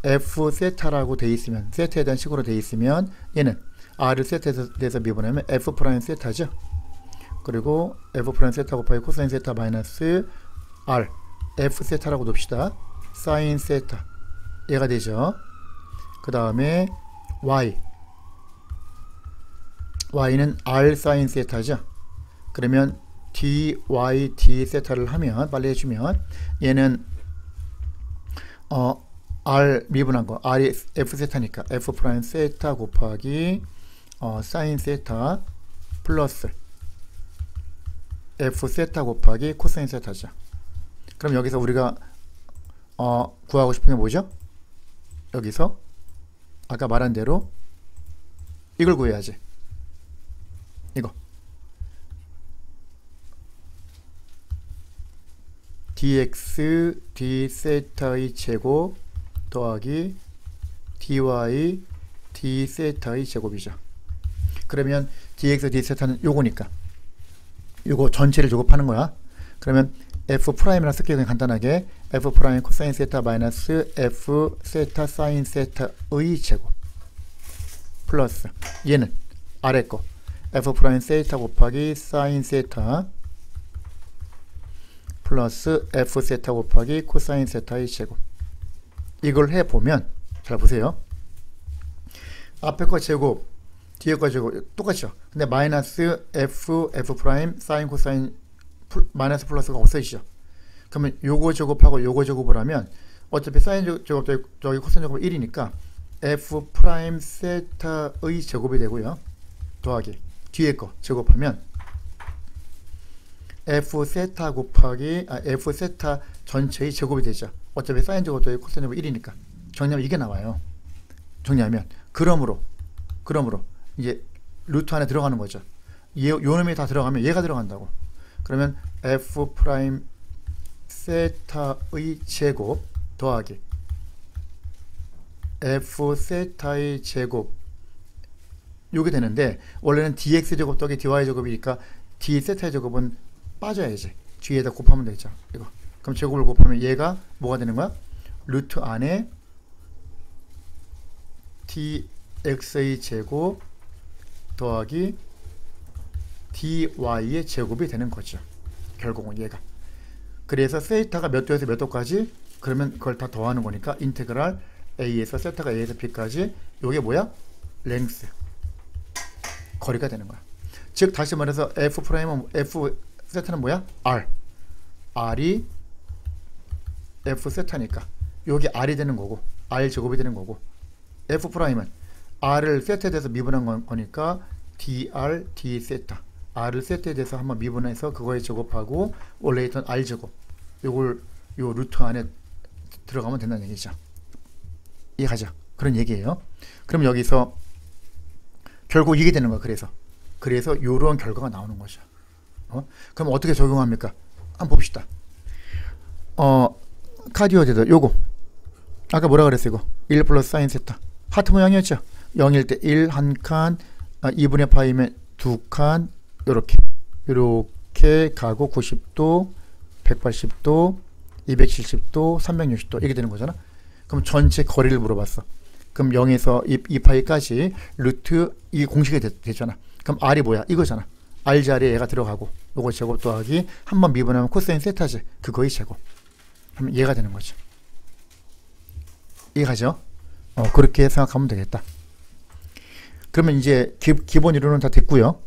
f 세타라고 돼 있으면, 세타에 대한 식으로 돼 있으면 얘는 r을 세타에 대해서 미분하면 f 프라임 세타죠. 그리고 f 프라임 세타 곱하기 코사인 세타 마이너스 r f 세타라고 둡시다. 사인 세타 얘가 되죠. 그 다음에 y y는 r 사인 세타죠. 그러면 dy d 세타를 하면 빨리 해주면 얘는 r 미분한 거 r이 f 세타니까 f 프라임 세타 곱하기 사인 세타 플러스 f 세타 곱하기 코사인 세타죠. 그럼 여기서 우리가 구하고 싶은 게 뭐죠? 여기서 아까 말한 대로 이걸 구해야지. 이거 dx d 세타의 제곱 더하기 dy d 세타의 제곱이죠. 그러면 dx d 세타는 요거니까 요거 전체를 제곱하는 거야. 그러면 f 프라임이라 쓸게요. 그냥 간단하게 f 프라임 코사인 세타 마이너스 f 세타 사인 세타의 제곱 플러스 얘는 아래 거 f 프라임 세타 곱하기 사인 세타 플러스 f 세타 곱하기 코사인 세타의 제곱. 이걸 해보면 잘 보세요. 앞에 거 제곱 뒤에 거 제곱 똑같죠. 근데 마이너스 f 프라임 사인 코사인 마이너스 플러스가 없어지죠. 그러면 요거 제곱하고 요거 제곱을 하면 어차피 사인 제곱 저기 코사인 제곱 1이니까 f 프라임 세타의 제곱이 되고요. 더하기 뒤에 거 제곱하면 f 세타 곱하기 f 세타 전체의 제곱이 되죠. 어차피 사인 제곱 더하기 코사인 제곱 1이니까 정리하면 이게 나와요. 정리하면 그러므로 이제 루트 안에 들어가는 거죠. 요 놈이 다 들어가면 얘가 들어간다고. 그러면 f 프라임 세타의 제곱 더하기 f 세타의 제곱 요게 되는데 원래는 dx 제곱 더하기 dy 제곱이니까 d 세타의 제곱은 빠져야지. 뒤에다 곱하면 되죠. 이거. 그럼 제곱을 곱하면 얘가 뭐가 되는 거야? 루트 안에 dx의 제곱 더하기 dy의 제곱이 되는 거죠. 결국은 얘가. 그래서 세타가 몇 도에서 몇 도까지? 그러면 그걸 다 더하는 거니까 인테그랄 a에서 세타가 a에서 b까지 요게 뭐야? 랭스. 거리가 되는 거야. 즉 다시 말해서 f 프라임은 f 세타는 뭐야? r이 f 세타니까 여기 r이 되는 거고 r 제곱이 되는 거고 f 프라임은 r을 세타에 대해서 미분한 거니까 dr d 세타 r을 세타에 대해서 한번 미분해서 그거에 제곱하고 원래 있던 r 제곱 요걸 요 루트 안에 들어가면 된다는 얘기죠. 이해가죠? 그런 얘기예요. 그럼 여기서 결국 이게 되는 거야. 그래서 요런 결과가 나오는 거죠. 그럼 어떻게 적용합니까? 한번 봅시다. 카디오제도 요거 아까 뭐라 그랬어요? 이거 1 플러스 사인 세타 하트 모양이었죠. 0일 때 1 한 칸, 2분의 파이면 2칸 요렇게 가고 90도, 180도, 270도, 360도 이렇게 되는 거잖아. 그럼 전체 거리를 물어봤어. 그럼 0에서 2파이까지 루트 이 공식이 되잖아. 그럼 r이 뭐야? 이거잖아. r 자리에 얘가 들어가고 요거 제곱 더하기 한번 미분하면 코사인 세타지. 그거의 제곱. 그럼 얘가 되는 거죠. 이해가죠? 그렇게 생각하면 되겠다. 그러면 이제 기본 이론은 다 됐고요.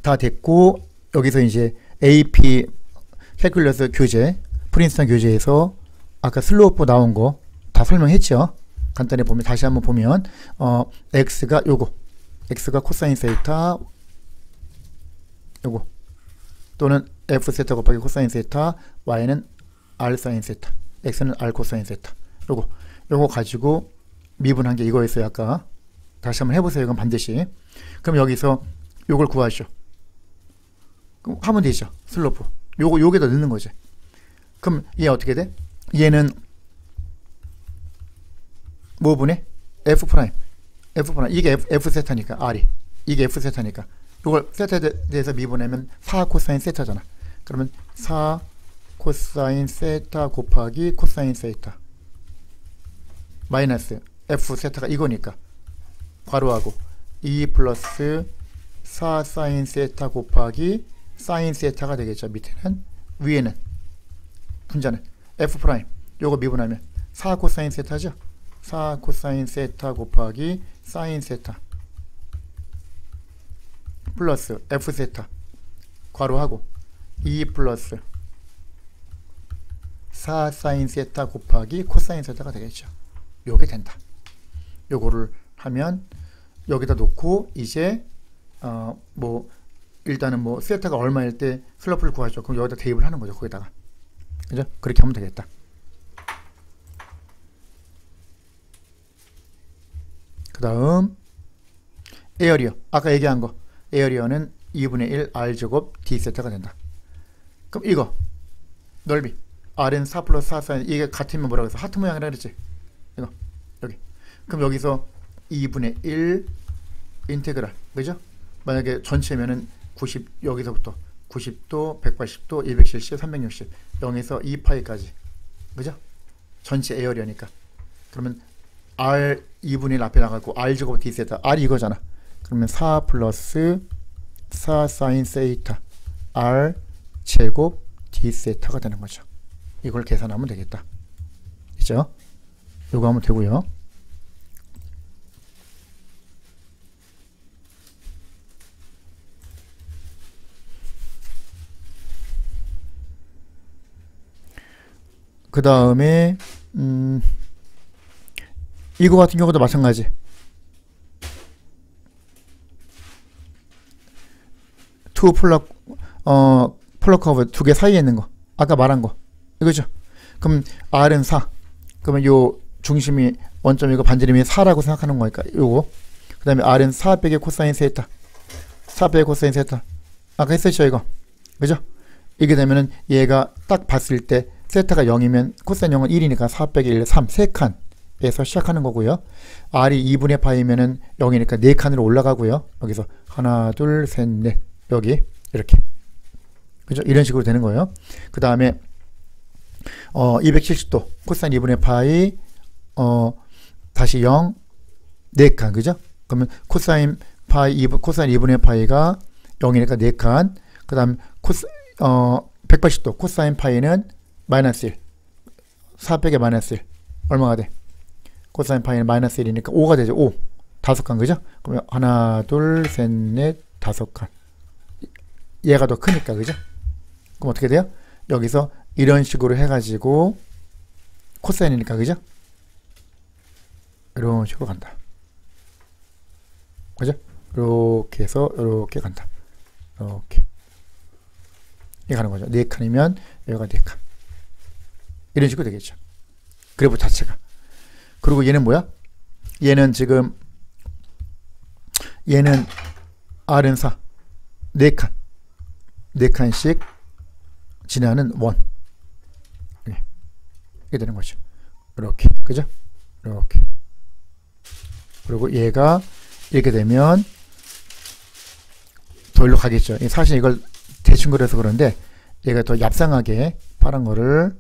다 됐고 여기서 이제 AP 캘큘러스 교재, 프린스턴 교재에서 아까 슬로프 나온 거 다 설명했죠. 간단히 보면 다시 한번 보면 x가 요거 x가 코사인 세타 요거 또는 f 세타 곱하기 코사인 세타 y는 r 사인 세타 x는 r 코사인 세타 요거 가지고 미분한 게 이거였어요. 아까 다시 한번 해보세요. 이건 반드시. 그럼 여기서 요걸 구하시오. 그럼 하면 되죠. 슬로프 요게다 넣는 거지. 그럼 얘 어떻게 돼? 얘는 뭐 분해? f 프라임 이게 f 세타니까 r이 이게 f 세타니까 이걸 세타에 대해서 미분하면 4 코사인 세타잖아. 그러면 4 코사인 세타 곱하기 코사인 세타 마이너스 f 세타가 이거니까 괄호하고 2 플러스 4 사인 세타 곱하기 사인 세타가 되겠죠. 밑에는 위에는 분자는 f 프라임 요거 미분하면 4 코사인 세타죠. 4 코사인 세타 곱하기 사인 세타 플러스 F 세타 괄호하고 2 플러스 4 사인 세타 곱하기 코사인 세타가 되겠죠. 요게 된다. 요거를 하면 여기다 놓고 이제 뭐 일단은 뭐 세타가 얼마일 때 슬로프를 구하죠. 그럼 여기다 대입을 하는 거죠. 거기다가. 그죠? 그렇게 하면 되겠다. 그 다음 에어리어. 아까 얘기한 거. 에어리어는 2분의 1 R제곱 D세타가 된다. 그럼 이거 넓이 R은 4 플러스 4 사인 이게 같으면 뭐라고 해서 하트 모양이라 그랬지. 이거 여기. 그럼 여기서 2분의 1 인테그랄. 그죠? 만약에 전체면은 90 여기서부터 90도, 180도, 270, 360 0에서 2파이까지. 그죠? 전체 에어리어니까. 그러면 R 2분의 1 앞에 나가고 R제곱 D세타. R이 이거잖아. 그러면 4 플러스 4 사인 세이타 R 제곱 D세타가 되는 거죠. 이걸 계산하면 되겠다. 그죠? 요거 하면 되고요. 그 다음에 이거 같은 경우도 마찬가지. 투 폴라 커브 두 개 사이에 있는 거 아까 말한 거 이거죠. 그럼 R은 4. 그러면 요 중심이 원점이고 반지름이 4라고 생각하는 거니까 요거. 그 다음에 R은 4 빼기 코사인 세타 4 빼기 코사인 세타 아까 했었죠 이거. 그죠? 이게 되면은 얘가 딱 봤을 때 세타가 0이면 코사인 0은 1이니까 4 빼기 1, 3 3칸에서 시작하는 거고요. R이 2분의 파이면은 0이니까 4칸으로 올라가고요. 여기서 하나 둘 셋 넷 여기 이렇게. 그죠? 이런 식으로 되는 거예요. 그 다음에 270도 코사인 2분의 파이 다시 0 4칸. 그죠? 그러면 코사인 2분의 파이가 0이니까 4칸. 그 다음 180도 코사인 파이는 마이너스 1 4 빼기 마이너스 1 얼마가 돼? 코사인 파이는 마이너스 1이니까 5가 되죠. 5 5칸. 그죠? 그러면 하나 둘 셋 넷 5칸. 얘가 더 크니까. 그죠? 그럼 어떻게 돼요? 여기서 이런 식으로 해가지고 코사인이니까. 그죠? 이런 식으로 간다. 그죠? 이렇게 해서 이렇게 간다. 이렇게 이렇게 가는 거죠. 4칸이면 여기가 4칸. 이런 식으로 되겠죠. 그래프 자체가. 그리고 얘는 뭐야? 얘는 지금 얘는 R은 4 4칸 4칸씩 지나는 원. 이렇게 되는 거죠. 이렇게. 그죠? 이렇게. 그리고 얘가 이렇게 되면 더 일로 가겠죠. 사실 이걸 대충 그려서 그런데 얘가 더 얍상하게 파란 거를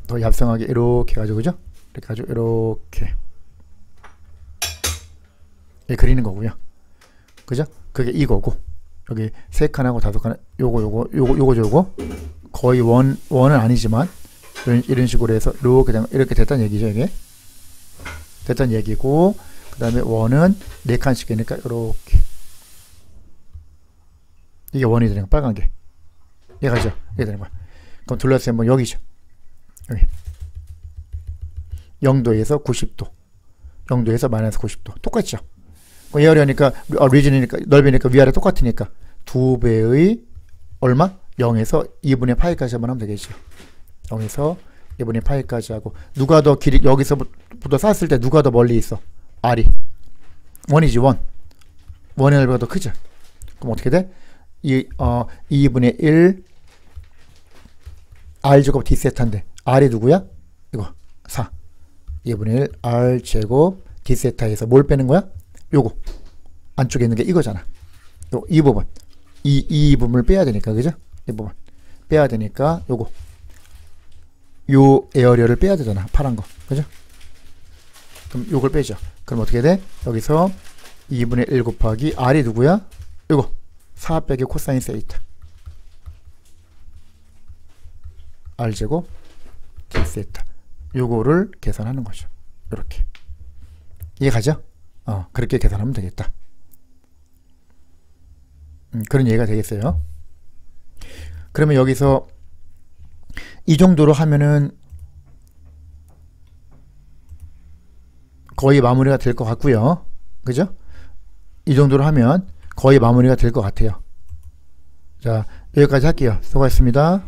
더 얍상하게 이렇게 해가지고. 그죠? 이렇게 해가지고 이렇게 그리는 거고요. 그죠? 그게 이거고 여기 3칸하고 5칸 요거 거의 원은 아니지만 이런 식으로 해서 이렇게 됐다는 얘기죠. 이게 됐다는 얘기고, 그 다음에 원은 4칸씩이니까 이렇게 이게 원이 되는 거. 빨간 게 얘가죠. 이게 되는 거야. 그럼 둘러서 한번 여기죠. 여기 0도에서 90도 0도에서 마이너스 90도 똑같죠. 에어리어니까 리전이니까 넓이니까 위아래 똑같으니까 2배의 얼마? 0에서 2분의 파이까지 한번 하면 되겠죠. 0에서 2분의 파이까지 하고, 누가 더 길이 여기서부터 쌌을 때 누가 더 멀리 있어? R이 원이지. 원의 넓이가 더 크죠. 그럼 어떻게 돼? 2분의 1 R제곱 D세타인데 R이 누구야? 이거 4 2분의 1 R제곱 D세타에서 뭘 빼는 거야? 요거 안쪽에 있는 게 이거잖아. 이 부분 이 부분을 빼야 되니까. 그죠? 이 부분 빼야 되니까 요거 요 에어리어를 빼야 되잖아. 파란 거. 그죠? 그럼 요걸 빼죠. 그럼 어떻게 돼? 여기서 2분의 1 곱하기 R이 누구야? 요거 4 빼기 코사인 세이타 R제곱 D세타 요거를 계산하는 거죠. 이렇게 이해가죠? 그렇게 계산하면 되겠다. 그런 얘기가 되겠어요. 그러면 여기서 이 정도로 하면은 거의 마무리가 될 것 같고요. 그죠? 이 정도로 하면 거의 마무리가 될 것 같아요. 자, 여기까지 할게요. 수고하셨습니다.